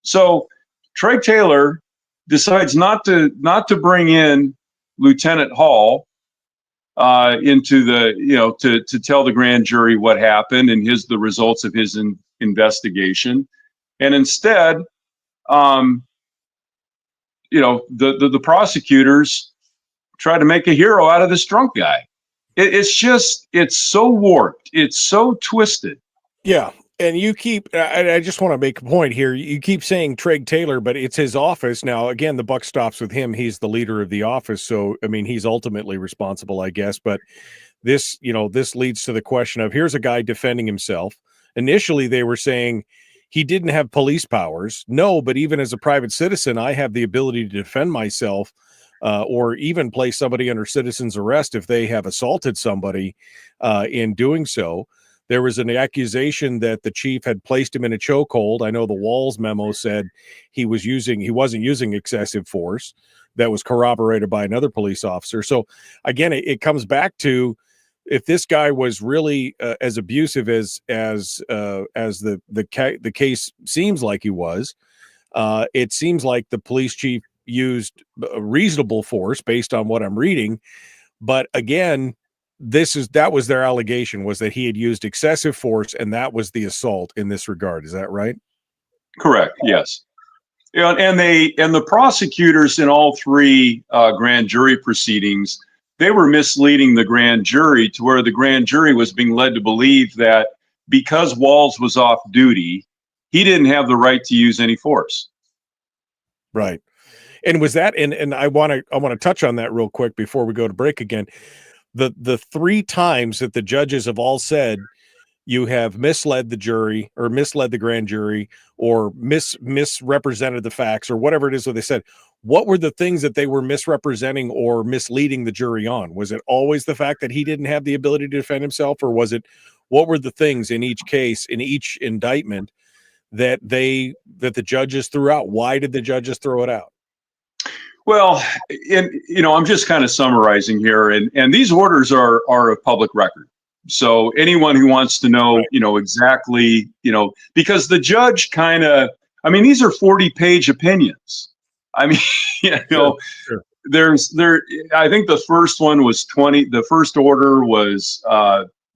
So Craig Taylor decides not to bring in Lieutenant Hall into the, to tell the grand jury what happened and the results of his investigation. And instead, the prosecutors try to make a hero out of this drunk guy. It's so warped. It's so twisted. Yeah. And I just want to make a point here. You keep saying Craig Taylor, but it's his office. Now, again, the buck stops with him. He's the leader of the office. So, I mean, he's ultimately responsible, I guess. But this leads to the question of, here's a guy defending himself. Initially, they were saying he didn't have police powers. No, but even as a private citizen, I have the ability to defend myself or even place somebody under citizen's arrest if they have assaulted somebody in doing so. There was an accusation that the chief had placed him in a chokehold. I know the Walls memo said he wasn't using excessive force. That was corroborated by another police officer. So again, it comes back to, if this guy was really as abusive as the case seems like he was, it seems like the police chief used reasonable force based on what I'm reading. But again, that was their allegation, was that he had used excessive force, and that was the assault in this regard. Is that right? Correct. Yes. And the prosecutors in all 3 grand jury proceedings, they were misleading the grand jury to where the grand jury was being led to believe that because Walls was off duty, he didn't have the right to use any force. Right. And was that, and I want to touch on that real quick before we go to break again. The 3 times that the judges have all said you have misled the jury or misled the grand jury or misrepresented the facts or whatever it is that they said, what were the things that they were misrepresenting or misleading the jury on? Was it always the fact that he didn't have the ability to defend himself, or was it, what were the things in each case, in each indictment that the judges threw out? Why did the judges throw it out? Well, I'm just kind of summarizing here, and these orders are of public record. So anyone who wants to know, exactly, because the judge these are 40-page opinions. I mean, Sure. I think the first one was 20. The first order was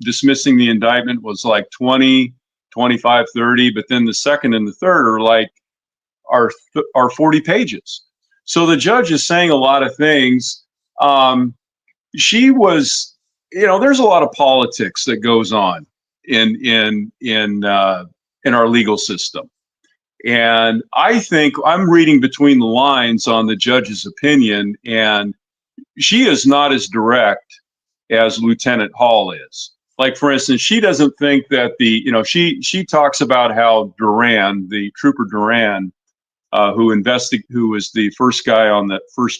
dismissing the indictment was like 20, 25, 30, but then the second and the third are 40 pages. So the judge is saying a lot of things. She was, there's a lot of politics that goes on in our legal system. And I think I'm reading between the lines on the judge's opinion, and she is not as direct as Lieutenant Hall is. Like, for instance, she doesn't think that she talks about how Duran, the trooper Duran, who was the first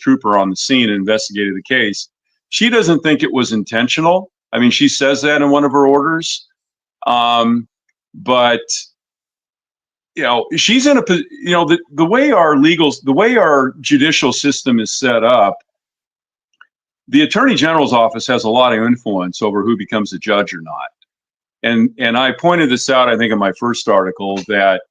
trooper on the scene and investigated the case. She doesn't think it was intentional. I mean, she says that in one of her orders. But she's in the way our judicial system is set up, the Attorney General's office has a lot of influence over who becomes a judge or not. And I pointed this out, I think, in my first article, that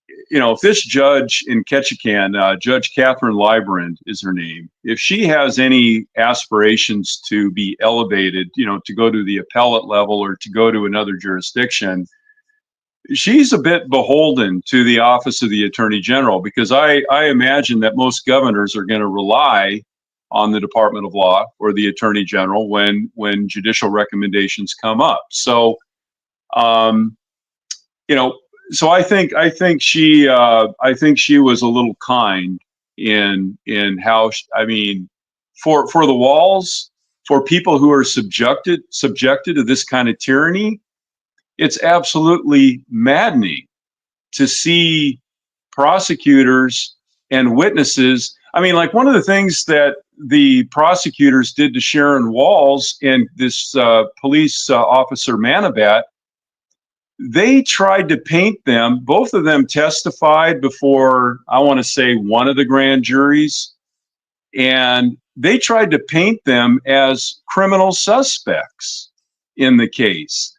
if this judge in Ketchikan, Judge Catherine Librand is her name, if she has any aspirations to be elevated, to go to the appellate level or to go to another jurisdiction, she's a bit beholden to the office of the Attorney General, because I imagine that most governors are going to rely on the Department of Law or the Attorney General when judicial recommendations come up. So, so I think she was a little kind in how for the walls, for people who are subjected to this kind of tyranny. It's absolutely maddening to see prosecutors and witnesses. I mean, like, one of the things that the prosecutors did to Sharon Walls and this police officer Manabat, they tried to paint them. Both of them testified before, I want to say, one of the grand juries, and they tried to paint them as criminal suspects in the case.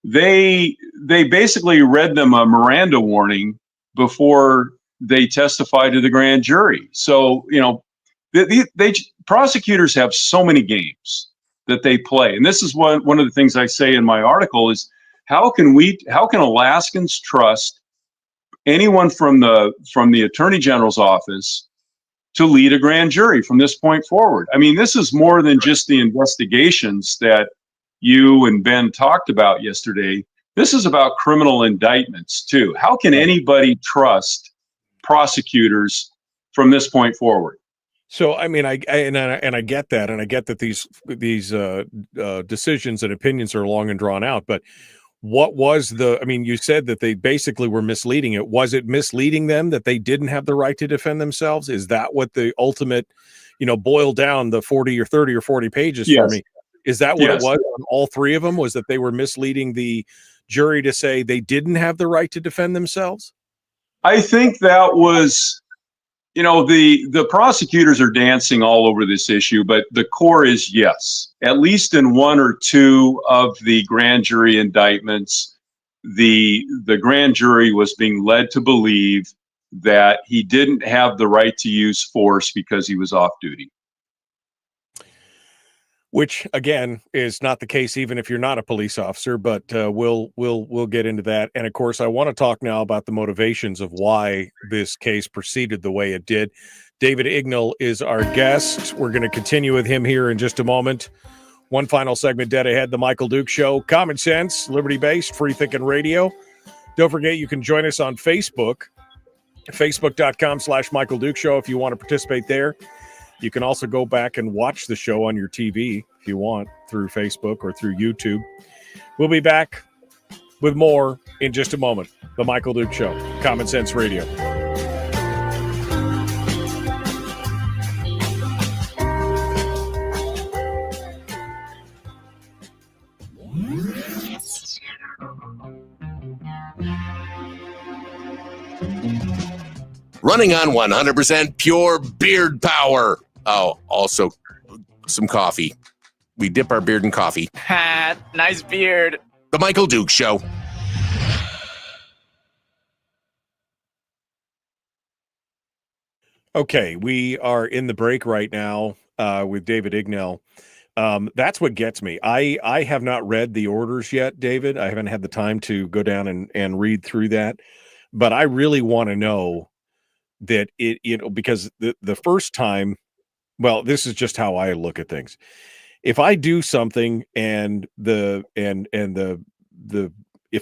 They basically read them a Miranda warning before they testified to the grand jury. So, they prosecutors have so many games that they play. And this is one of the things I say in my article is, how can Alaskans trust anyone from the Attorney General's office to lead a grand jury from this point forward? I mean, this is more than just the investigations that you and Ben talked about yesterday. This is about criminal indictments too. How can anybody trust prosecutors from this point forward? So, I mean, I get that, and I get that these decisions and opinions are long and drawn out. But what was you said that they basically were misleading it. Was it misleading them that they didn't have the right to defend themselves? Is that what the ultimate, boiled down the 40 or 30 or 40 pages for me? Is that what it was on all three of them? Was that they were misleading the jury to say they didn't have the right to defend themselves? I think that was, the prosecutors are dancing all over this issue, but the core is yes. At least in one or two of the grand jury indictments, the grand jury was being led to believe that he didn't have the right to use force because he was off duty. Which, again, is not the case even if you're not a police officer, but we'll get into that. And of course, I want to talk now about the motivations of why this case proceeded the way it did. David Ignell is our guest. We're going to continue with him here in just a moment. One final segment dead ahead, The Michael Duke Show. Common sense, liberty-based, free-thinking radio. Don't forget, you can join us on Facebook, facebook.com/Michael Duke Show if you want to participate there. You can also go back and watch the show on your TV if you want through Facebook or through YouTube. We'll be back with more in just a moment. The Michael Duke Show, Common Sense Radio. Running on 100% pure beard power. Oh, also some coffee. We dip our beard in coffee. Ha, nice beard. The Michael Duke Show. Okay, we are in the break right now with David Ignell. That's what gets me. I have not read the orders yet, David. I haven't had the time to go down and read through that. But I really want to know that because the first time, well, this is just how I look at things. If I do something and if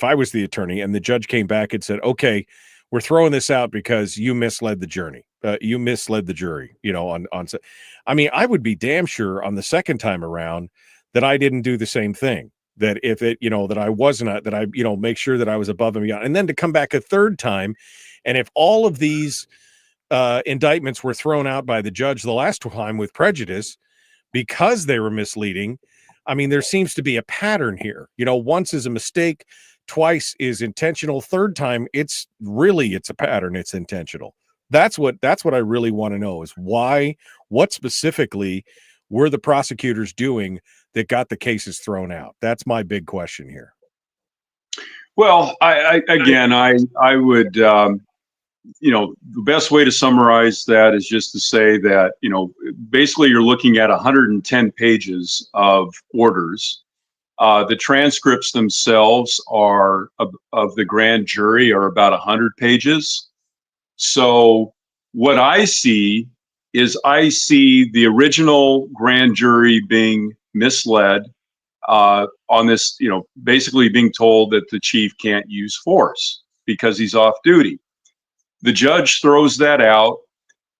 I was the attorney and the judge came back and said, okay, we're throwing this out because you misled the jury. I mean, I would be damn sure on the second time around that I didn't do the same thing. That if it, that I wasn't, that I, make sure that I was above and beyond. And then to come back a third time. And if all of these indictments were thrown out by the judge the last time with prejudice because they were misleading, I mean, there seems to be a pattern here. Once is a mistake, twice is intentional, third time it's a pattern, it's intentional. That's what I really want to know is what specifically were the prosecutors doing that got the cases thrown out? That's my big question here. Well, I would the best way to summarize that is just to say that, basically you're looking at 110 pages of orders. The transcripts themselves of the grand jury are about 100 pages. So what I see is the original grand jury being misled on this, basically being told that the chief can't use force because he's off duty. The judge throws that out,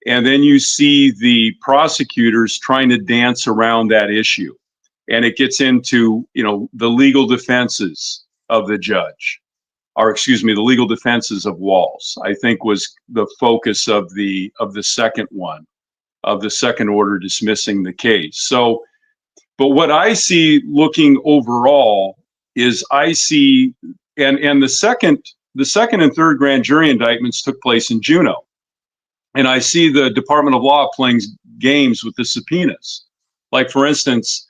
and then you see the prosecutors trying to dance around that issue. And it gets into, the legal defenses of the judge, or excuse me, the legal defenses of Walls, I think was the focus of the second one, of the second order dismissing the case. So, but what I see looking overall is I see, and the second and third grand jury indictments took place in Juneau. And I see the Department of Law playing games with the subpoenas. Like, for instance,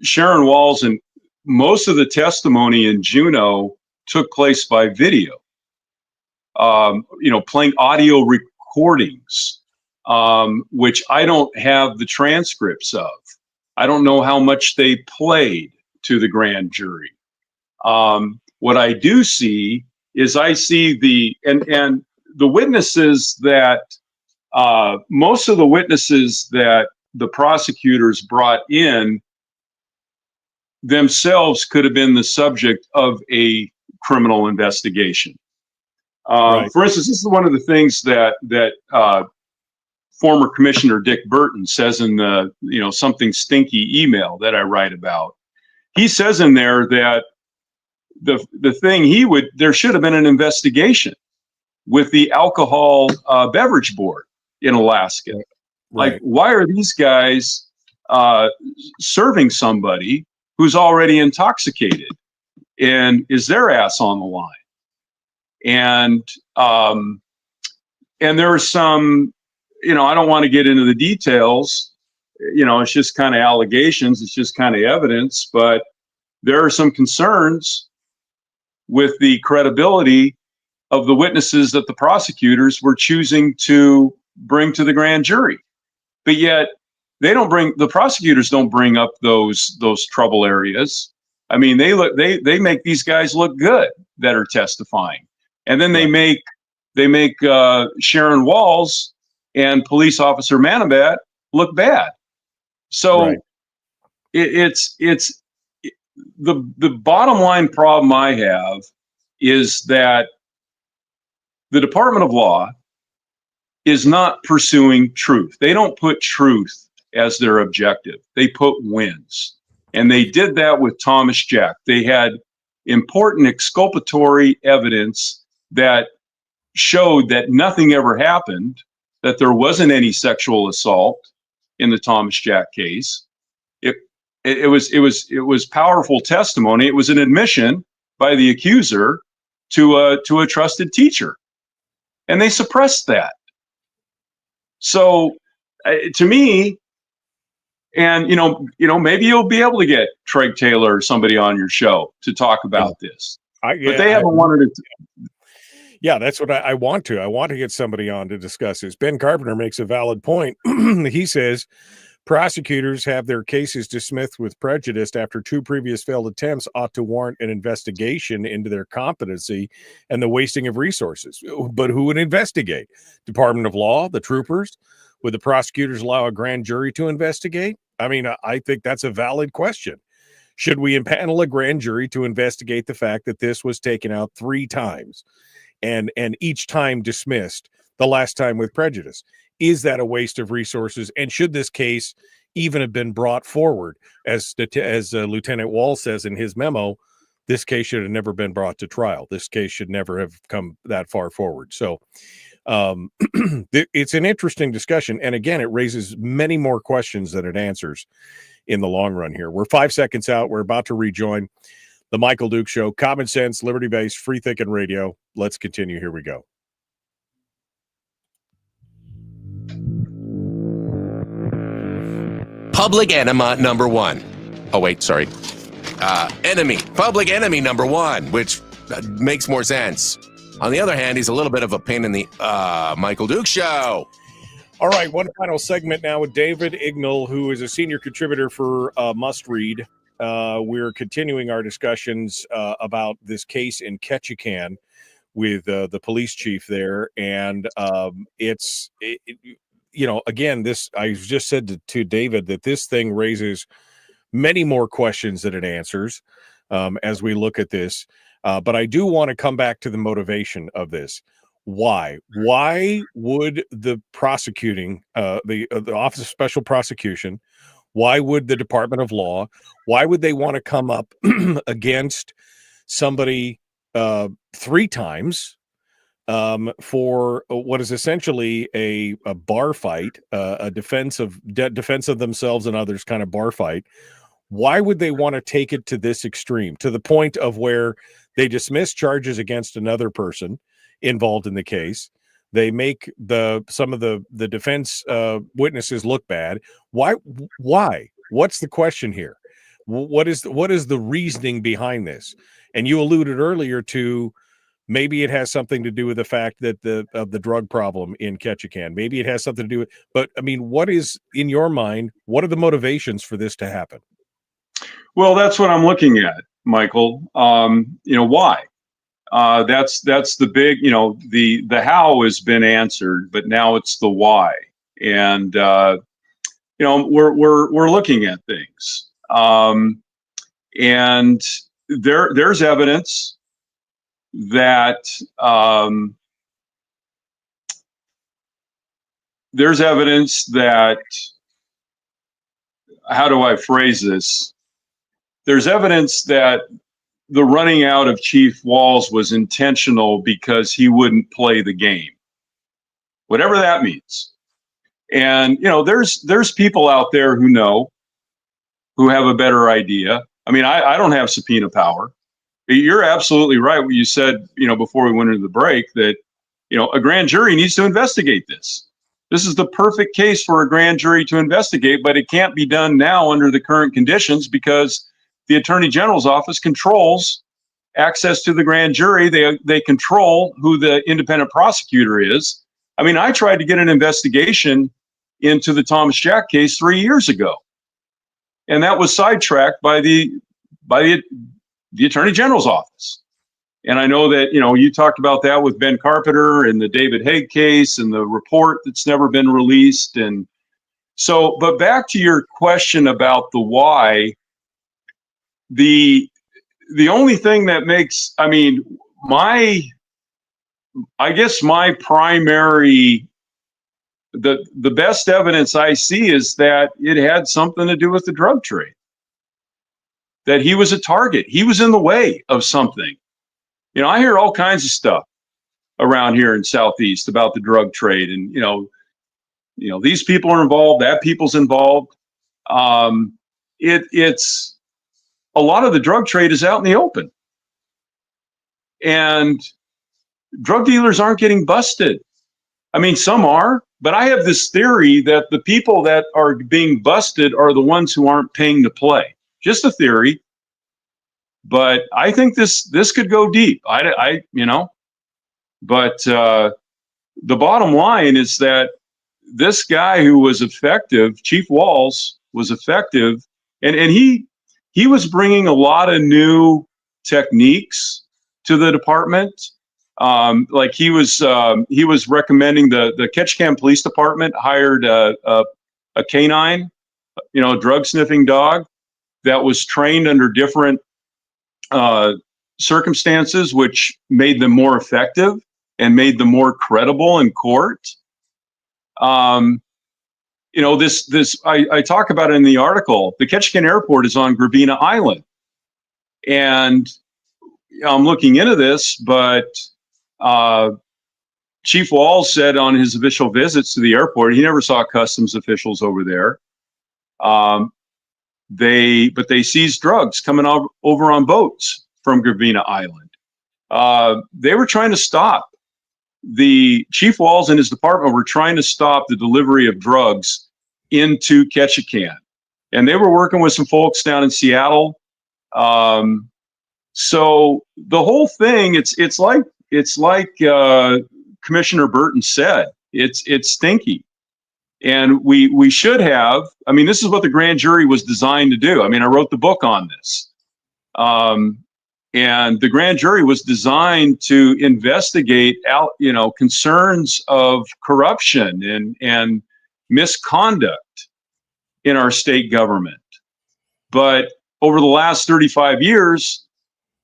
Sharon Walls, and most of the testimony in Juneau took place by video, playing audio recordings, which I don't have the transcripts of. I don't know how much they played to the grand jury. What I do see is I see the witnesses that most of the witnesses that the prosecutors brought in themselves could have been the subject of a criminal investigation. Right. For instance, this is one of the things that former Commissioner Dick Burton says in the something stinky email that I write about. He says in there that the thing there should have been an investigation with the alcohol beverage board in Alaska. Right. Like, why are these guys serving somebody who's already intoxicated, and is their ass on the line? And there are some, I don't want to get into the details. It's just kind of allegations. It's just kind of evidence, but there are some concerns with the credibility of the witnesses that the prosecutors were choosing to bring to the grand jury. But yet the prosecutors don't bring up those trouble areas. I mean, they make these guys look good that are testifying. And then they make Sharon Walls and police officer Manabat look bad. So right. It's the bottom line problem I have is that the Department of Law is not pursuing truth. They don't put truth as their objective. They put wins. And they did that with Thomas Jack. They had important exculpatory evidence that showed that nothing ever happened, that there wasn't any sexual assault in the Thomas Jack case. It was powerful testimony. It was an admission by the accuser to a trusted teacher, and they suppressed that. So, to me, and maybe you'll be able to get Craig Taylor or somebody on your show to talk about this, but they haven't wanted to. Yeah, that's what I want to. I want to get somebody on to discuss this. Ben Carpenter makes a valid point. He says prosecutors have their cases dismissed with prejudice after 2 previous failed attempts ought to warrant an investigation into their competency and the wasting of resources. But who would investigate? Department of Law, the troopers? Would the prosecutors allow a grand jury to investigate? I mean, I think that's a valid question. Should we impanel a grand jury to investigate the fact that this was taken out 3 times and each time dismissed, the last time with prejudice? Is that a waste of resources? And should this case even have been brought forward? As Lieutenant Wall says in his memo, this case should have never been brought to trial. This case should never have come that far forward. So it's an interesting discussion. And again, it raises many more questions than it answers in the long run here. We're 5 seconds out. We're about to rejoin the Michael Duke Show. Common sense, liberty-based, free thinking radio. Let's continue. Here we go. Public enema number 1. Oh, wait, sorry. Public enemy number 1, which makes more sense. On the other hand, he's a little bit of a pain in the Michael Dukes Show. All right, one final segment now with David Ignell, who is a senior contributor for Must Read. We're continuing our discussions about this case in Ketchikan with the police chief there, and again, this I just said to David that this thing raises many more questions than it answers as we look at this. But I do want to come back to the motivation of this. Why would the prosecuting the Office of Special Prosecution, why would the Department of Law, why would they want to come up against somebody 3 times for what is essentially a bar fight, a defense of themselves and others kind of bar fight? Why would they want to take it to this extreme, to the point of where they dismiss charges against another person involved in the case? They make some of the defense witnesses look bad. Why? What's the question here? What is the reasoning behind this? And you alluded earlier to maybe it has something to do with the fact that the drug problem in Ketchikan. Maybe it has something to do with. But I mean, what is in your mind? What are the motivations for this to happen? Well, that's what I'm looking at, Michael. Why? That's the big, the how has been answered, but now it's the why. And we're looking at things, and there's evidence that how do I phrase this? There's evidence that the running out of Chief Walls was intentional because he wouldn't play the game, whatever that means. And, there's people out there who have a better idea. I mean, I don't have subpoena power. You're absolutely right. What you said, before we went into the break, that, a grand jury needs to investigate this. This is the perfect case for a grand jury to investigate, but it can't be done now under the current conditions because the Attorney General's office controls access to the grand jury. They control who the independent prosecutor is. I mean, I tried to get an investigation into the Thomas Jack case 3 years ago, and that was sidetracked by the Attorney General's office. And I know that, you talked about that with Ben Carpenter and the David Haig case and the report that's never been released. And so, but back to your question about the why, the only thing that makes, my primary, the best evidence I see is that it had something to do with the drug trade, that he was a target. He was in the way of something. I hear all kinds of stuff around here in Southeast about the drug trade, and these people are involved, that people's involved. It's a lot of the drug trade is out in the open, and drug dealers aren't getting busted. I mean, some are, but I have this theory that the people that are being busted are the ones who aren't paying to play. Just a theory. But I think this could go deep. But the bottom line is that this guy who was effective, Chief Walls, was effective, and he was bringing a lot of new techniques to the department. Like he was recommending the Ketchikan Police Department hired a canine, a drug sniffing dog that was trained under different circumstances, which made them more effective and made them more credible in court. I talk about it in the article. The Ketchikan Airport is on Gravina Island, and I'm looking into this, but Chief Walls said on his official visits to the airport, he never saw customs officials over there. They seized drugs coming over on boats from Gravina Island. They were trying to stop, the Chief Walls and his department were trying to stop the delivery of drugs into Ketchikan. And they were working with some folks down in Seattle. So the whole thing, it's like Commissioner Burton said, it's stinky. And we should have, I mean, this is what the grand jury was designed to do. I mean, I wrote the book on this. And the grand jury was designed to investigate concerns of corruption and misconduct in our state government. But over the last 35 years,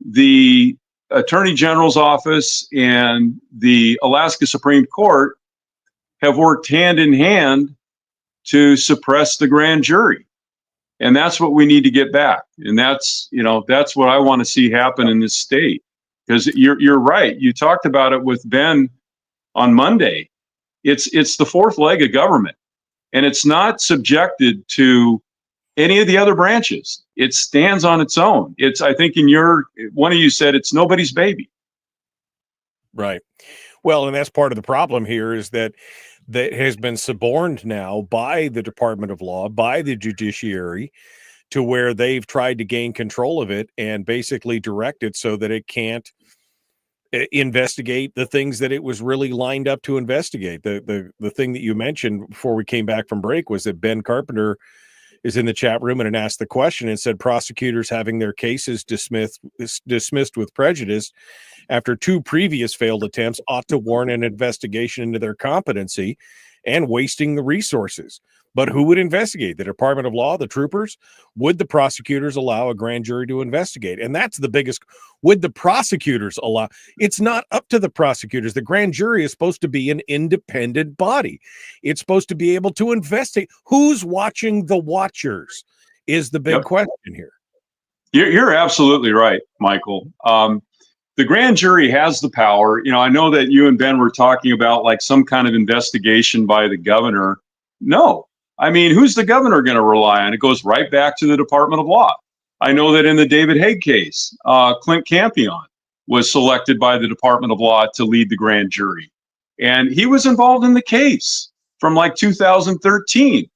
the Attorney General's office and the Alaska Supreme Court have worked hand in hand to suppress the grand jury. And that's what we need to get back. And that's what I want to see happen in this state. Because you're right. You talked about it with Ben on Monday. It's the fourth leg of government, and it's not subjected to any of the other branches. It stands on its own. I think one of you said it's nobody's baby. Right. Well, and that's part of the problem here is that has been suborned now by the Department of Law, by the judiciary, to where they've tried to gain control of it and basically direct it so that it can't investigate the things that it was really lined up to investigate. The thing that you mentioned before we came back from break was that Ben Carpenter is in the chat room and asked the question and said prosecutors having their cases dismissed with prejudice after 2 previous failed attempts ought to warrant an investigation into their competency and wasting the resources. But who would investigate? The Department of Law, the troopers? Would the prosecutors allow a grand jury to investigate? And that's the biggest. Would the prosecutors allow? It's not up to the prosecutors. The grand jury is supposed to be an independent body. It's supposed to be able to investigate. Who's watching the watchers is the big question here. You're absolutely right, Michael. The grand jury has the power. I know that you and Ben were talking about like some kind of investigation by the governor. No. I mean, who's the governor going to rely on? It goes right back to the Department of Law. I know that in the David Haig case, Clint Campion was selected by the Department of Law to lead the grand jury. And he was involved in the case from like 2013.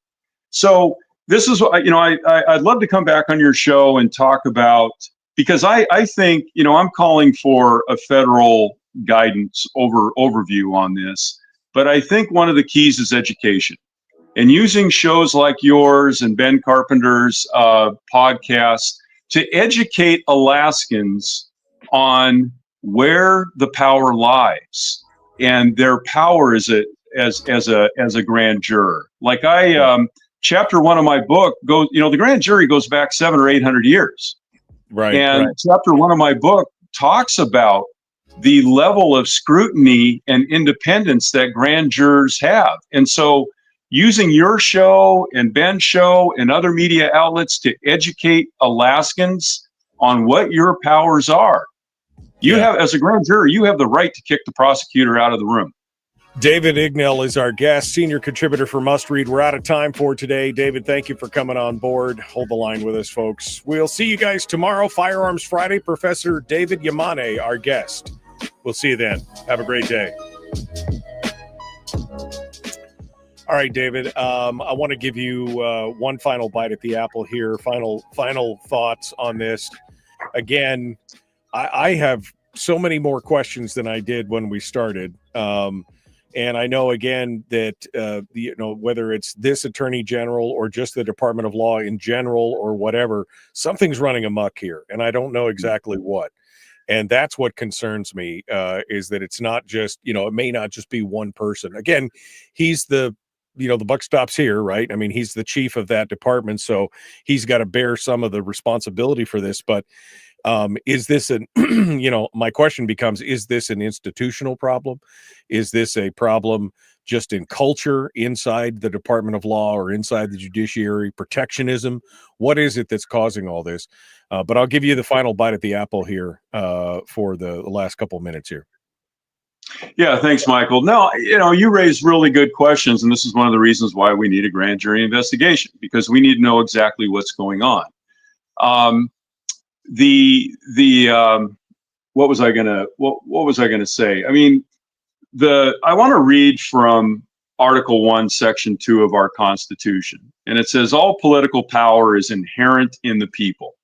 So this is, I'd love to come back on your show and talk about, because I think, I'm calling for a federal guidance overview on this, but I think one of the keys is education. And using shows like yours and Ben Carpenter's podcast to educate Alaskans on where the power lies and their power as a grand juror. Like chapter 1 of my book goes, the grand jury goes back 700 or 800 years. Right. And right. chapter 1 of my book talks about the level of scrutiny and independence that grand jurors have. And so using your show and Ben's show and other media outlets to educate Alaskans on what your powers are. You have, as a grand juror, you have the right to kick the prosecutor out of the room. David Ignell is our guest, senior contributor for Must Read. We're out of time for today. David, thank you for coming on board. Hold the line with us, folks. We'll see you guys tomorrow, Firearms Friday. Professor David Yamane, our guest. We'll see you then. Have a great day. All right, David, I want to give you one final bite at the apple here. Final thoughts on this. Again, I have so many more questions than I did when we started. And I know, again, that, whether it's this attorney general or just the Department of Law in general or whatever, something's running amok here. And I don't know exactly what. And that's what concerns me, is that it's not just, it may not just be one person. Again, he's the buck stops here, right? I mean, he's the chief of that department, so he's got to bear some of the responsibility for this. But is this my question becomes, is this an institutional problem? Is this a problem just in culture inside the Department of Law or inside the judiciary, protectionism? What is it that's causing all this? But I'll give you the final bite at the apple here for the last couple of minutes here. Yeah, thanks, Michael. No, you raised really good questions, and this is one of the reasons why we need a grand jury investigation, because we need to know exactly what's going on. What was I gonna say? I mean, I want to read from Article 1, Section 2 of our Constitution, and it says, all political power is inherent in the people.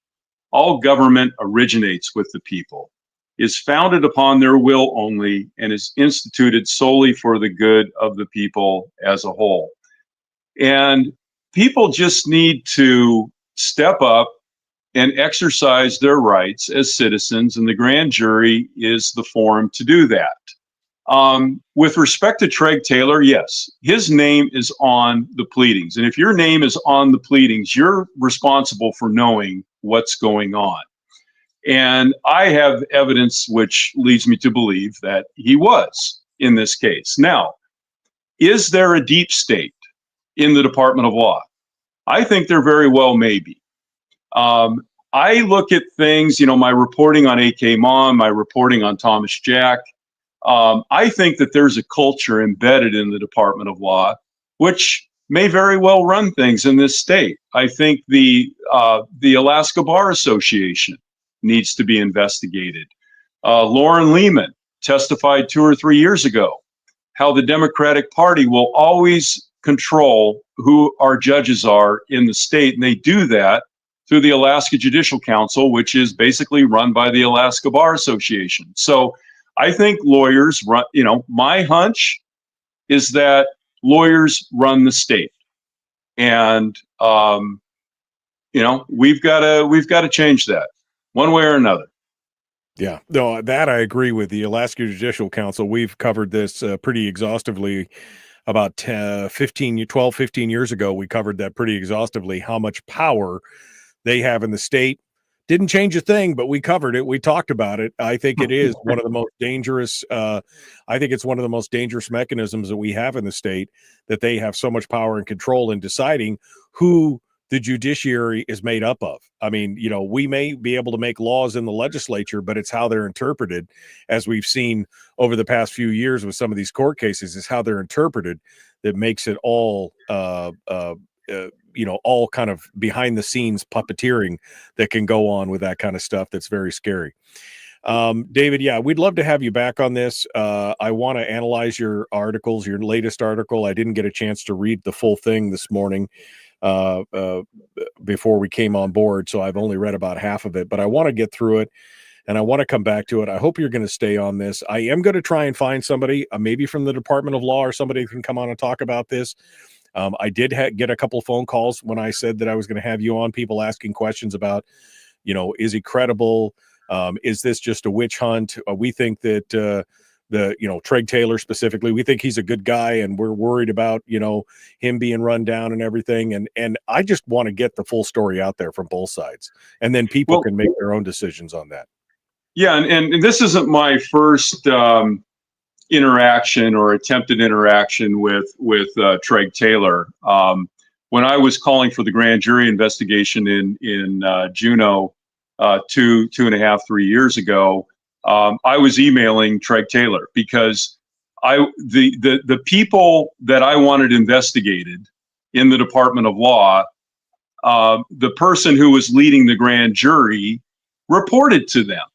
All government originates with the people. is founded upon their will only and is instituted solely for the good of the people as a whole. And people just need to step up and exercise their rights as citizens, and the grand jury is the forum to do that. With respect to Treg Taylor, yes, his name is on the pleadings. And if your name is on the pleadings, you're responsible for knowing what's going on. And I have evidence which leads me to believe that he was in this case. Now, is there a deep state in the Department of Law? I think there very well may be. I look at things, my reporting on AK Mom, my reporting on Thomas Jack. I think that there's a culture embedded in the Department of Law, which may very well run things in this state. I think the Alaska Bar Association needs to be investigated. Lauren Lehman testified 2 or 3 years ago how the Democratic Party will always control who our judges are in the state, and they do that through the Alaska Judicial Council, which is basically run by the Alaska Bar Association. So I think lawyers run, my hunch is that lawyers run the state. And, we've got to change that one way or another. Yeah, no, that I agree with. The Alaska Judicial Council, we've covered this pretty exhaustively about 15 years ago. We covered that pretty exhaustively, how much power they have in the state. Didn't change a thing, but we covered it. We talked about it. I think it is one of the most dangerous. I think it's one of the most dangerous mechanisms that we have in the state, that they have so much power and control in deciding who the judiciary is made up of. I mean, we may be able to make laws in the legislature, but it's how they're interpreted, as we've seen over the past few years with some of these court cases, is how they're interpreted that makes it all all kind of behind the scenes puppeteering that can go on with that kind of stuff. That's very scary. David, yeah, we'd love to have you back on this. I want to analyze your articles, your latest article. I didn't get a chance to read the full thing this morning before we came on board, so I've only read about half of it, but I want to get through it and I want to come back to it. I hope you're going to stay on this. I am going to try and find somebody, maybe from the Department of Law, or somebody who can come on and talk about this. I did get a couple of phone calls when I said that I was going to have you on, people asking questions about, is he credible? Is this just a witch hunt? We think that Treg Taylor specifically, we think he's a good guy, and we're worried about, him being run down and everything. And I just want to get the full story out there from both sides, and then people can make their own decisions on that. Yeah. And this isn't my first interaction or attempted interaction with Treg Taylor. When I was calling for the grand jury investigation in Juneau 2.5, 3 years ago, I was emailing Treg Taylor because the people that I wanted investigated in the Department of Law, the person who was leading the grand jury reported to them.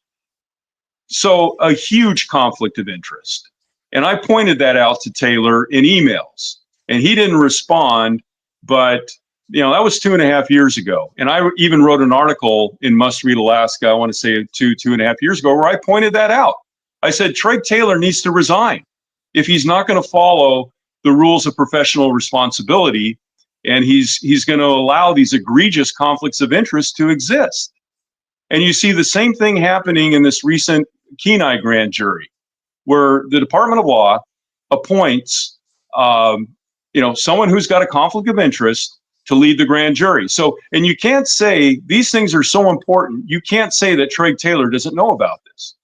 So a huge conflict of interest. And I pointed that out to Taylor in emails, and he didn't respond. But, that was 2.5 years ago. And I even wrote an article in Must Read Alaska, I want to say 2.5 years ago, where I pointed that out. I said, Treg Taylor needs to resign if he's not going to follow the rules of professional responsibility, and he's going to allow these egregious conflicts of interest to exist. And you see the same thing happening in this recent Kenai grand jury, where the Department of Law appoints, someone who's got a conflict of interest to lead the grand jury. So, and you can't say, these things are so important, you can't say that Treg Taylor doesn't know about this.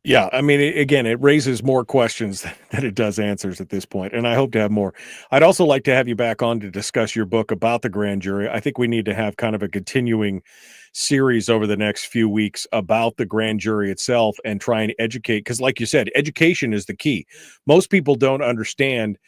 Yeah, I mean, again, it raises more questions than it does answers at this point, and I hope to have more. I'd also like to have you back on to discuss your book about the grand jury. I think we need to have kind of a continuing series over the next few weeks about the grand jury itself and try and educate, because like you said, education is the key. Most people don't understand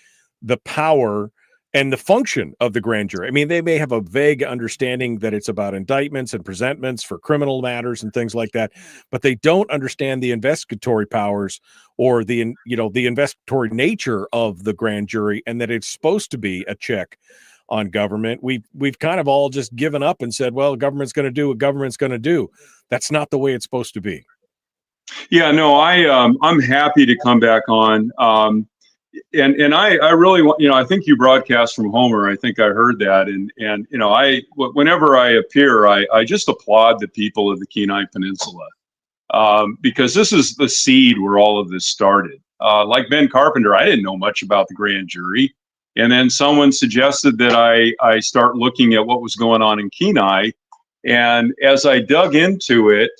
the power and the function of the grand jury. I mean, they may have a vague understanding that it's about indictments and presentments for criminal matters and things like that, but they don't understand the investigatory powers or the investigatory nature of the grand jury, and that it's supposed to be a check on government. We've kind of all just given up and said, well, government's going to do what government's going to do. That's not the way it's supposed to be. Yeah, no, I'm happy to come back on. And I really want, I think you broadcast from Homer. I think I heard that. And whenever I appear, I just applaud the people of the Kenai Peninsula, because this is the seed where all of this started. Like Ben Carpenter, I didn't know much about the grand jury. And then someone suggested that I start looking at what was going on in Kenai. And as I dug into it,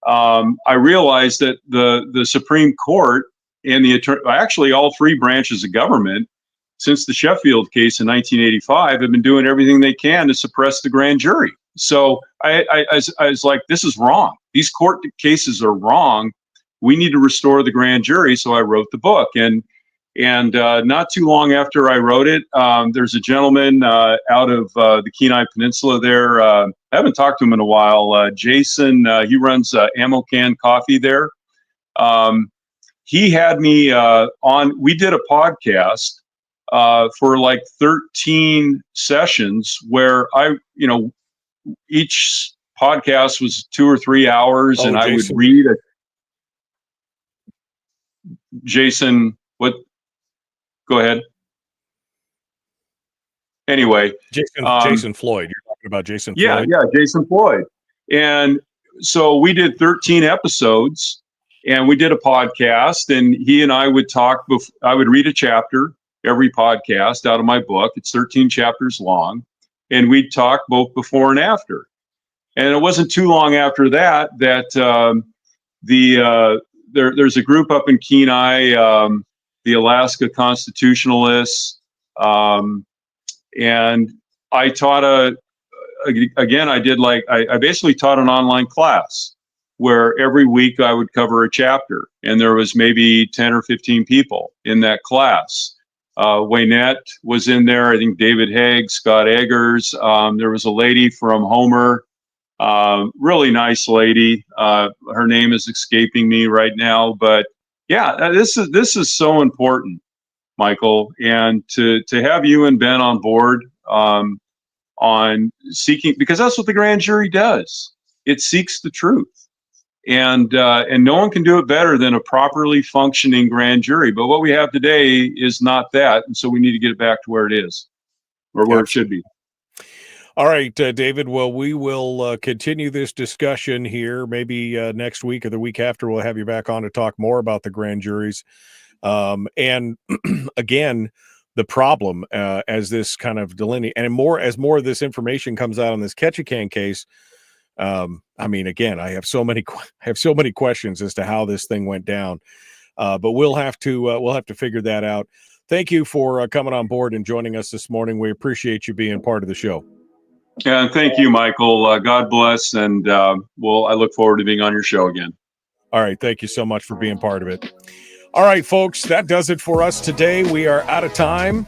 I realized that the Supreme Court and actually all three branches of government since the Sheffield case in 1985 have been doing everything they can to suppress the grand jury. So I was like, this is wrong. These court cases are wrong. We need to restore the grand jury. So I wrote the book. And not too long after I wrote it, there's a gentleman out of the Kenai Peninsula there. I haven't talked to him in a while. Jason, he runs Ammo Can Coffee there. He had me on. We did a podcast for like 13 sessions where each podcast was 2 or 3 hours, and I would read it. Jason, what? Go ahead. Anyway, Jason Floyd. You're talking about Jason Floyd? Yeah, Jason Floyd. And so we did 13 episodes, and we did a podcast, and he and I would talk. I would read a chapter every podcast out of my book. It's 13 chapters long, and we'd talk both before and after. And it wasn't too long after that there's a group up in Kenai, the Alaska Constitutionalists, and I taught I basically taught an online class where every week I would cover a chapter, and there was maybe 10 or 15 people in that class. Waynette was in there, I think David Haig, Scott Eggers. There was a lady from Homer, really nice lady. Her name is escaping me right now, but yeah, this is so important, Michael, and to have you and Ben on board on seeking, because that's what the grand jury does. It seeks the truth, and no one can do it better than a properly functioning grand jury. But what we have today is not that, and so we need to get it back to where it is, or where it should be. All right, David. Well, we will continue this discussion here. Maybe next week or the week after, we'll have you back on to talk more about the grand juries. And again, the problem as this kind of delineate, and as more of this information comes out on this Ketchikan case. I mean, again, I have so many questions as to how this thing went down. But we'll have to figure that out. Thank you for coming on board and joining us this morning. We appreciate you being part of the show. Yeah, thank you, Michael. God bless, and I look forward to being on your show again. All right, thank you so much for being part of it. All right, folks, that does it for us today. We are out of time.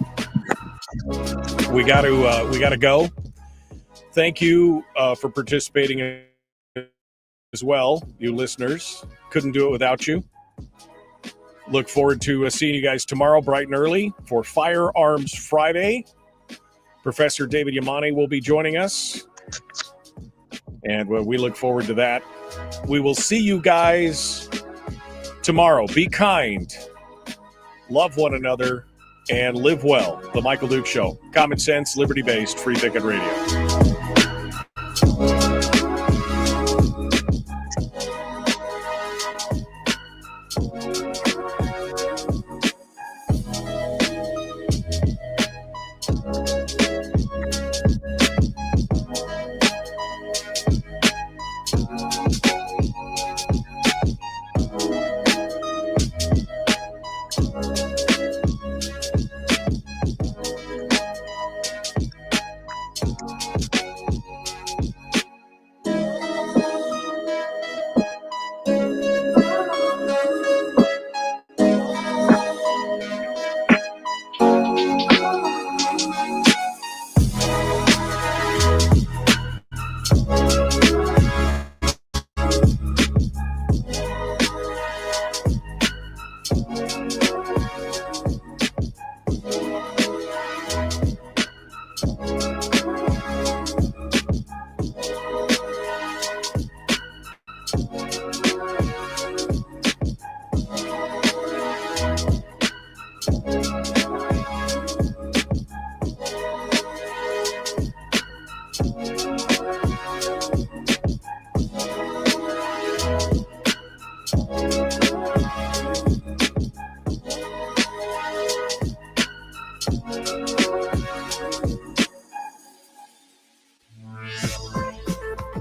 We got to go. Thank you for participating as well, you listeners. Couldn't do it without you. Look forward to seeing you guys tomorrow, bright and early, for Firearms Friday. Professor David Yamani will be joining us, and we look forward to that. We will see you guys tomorrow. Be kind, love one another, and live well. The Michael Duke Show. Common sense, liberty-based, free thinking radio.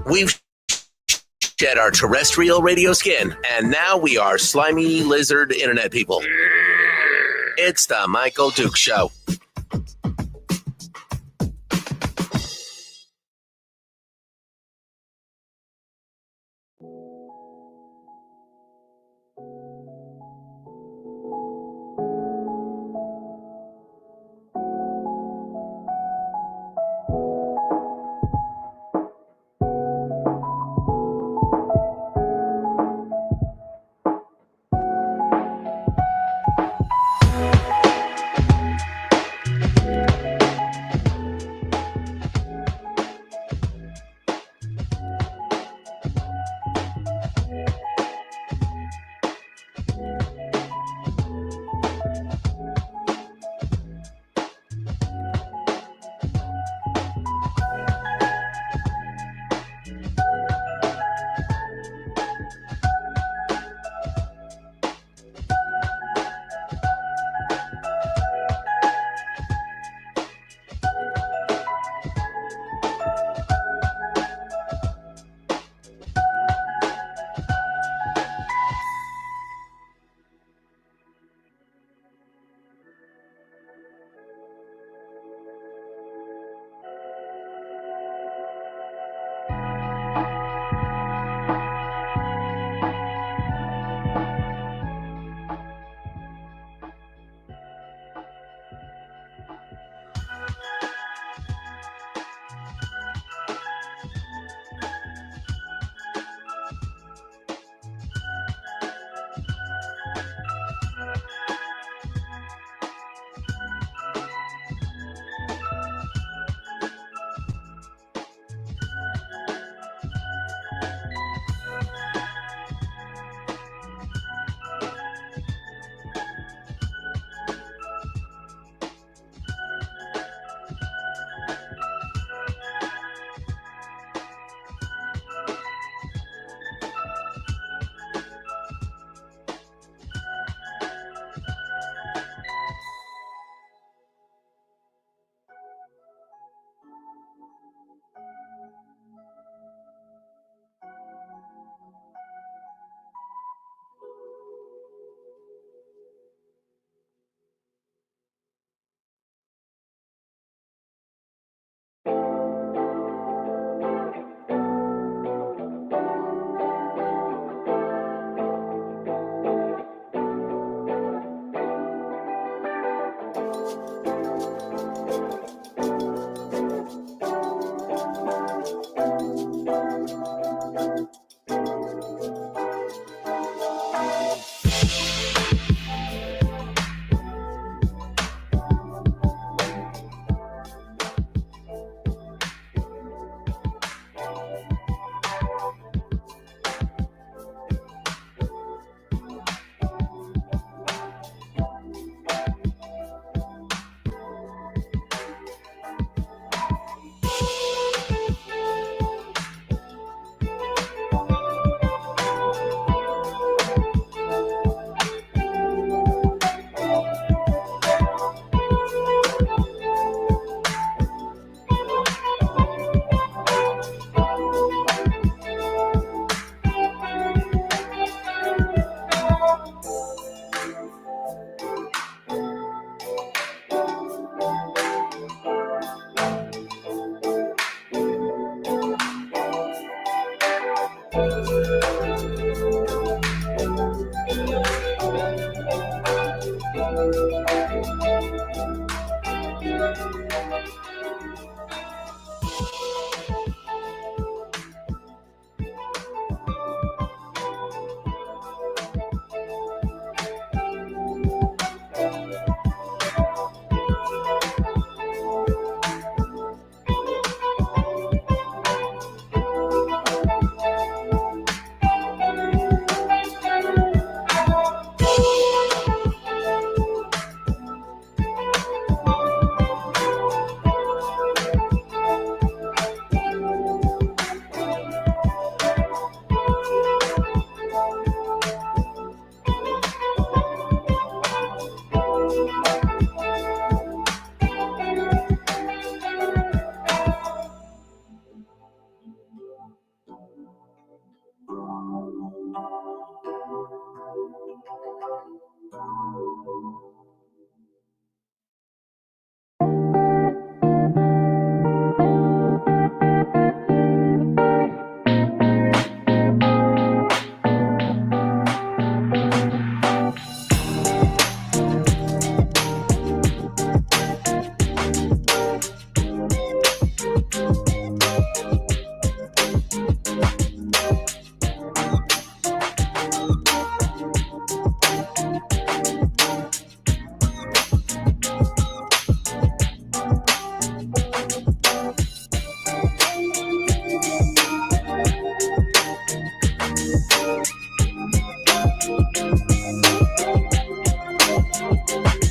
We've shed our terrestrial radio skin, and now we are slimy lizard internet people. It's the Michael Duke Show. it.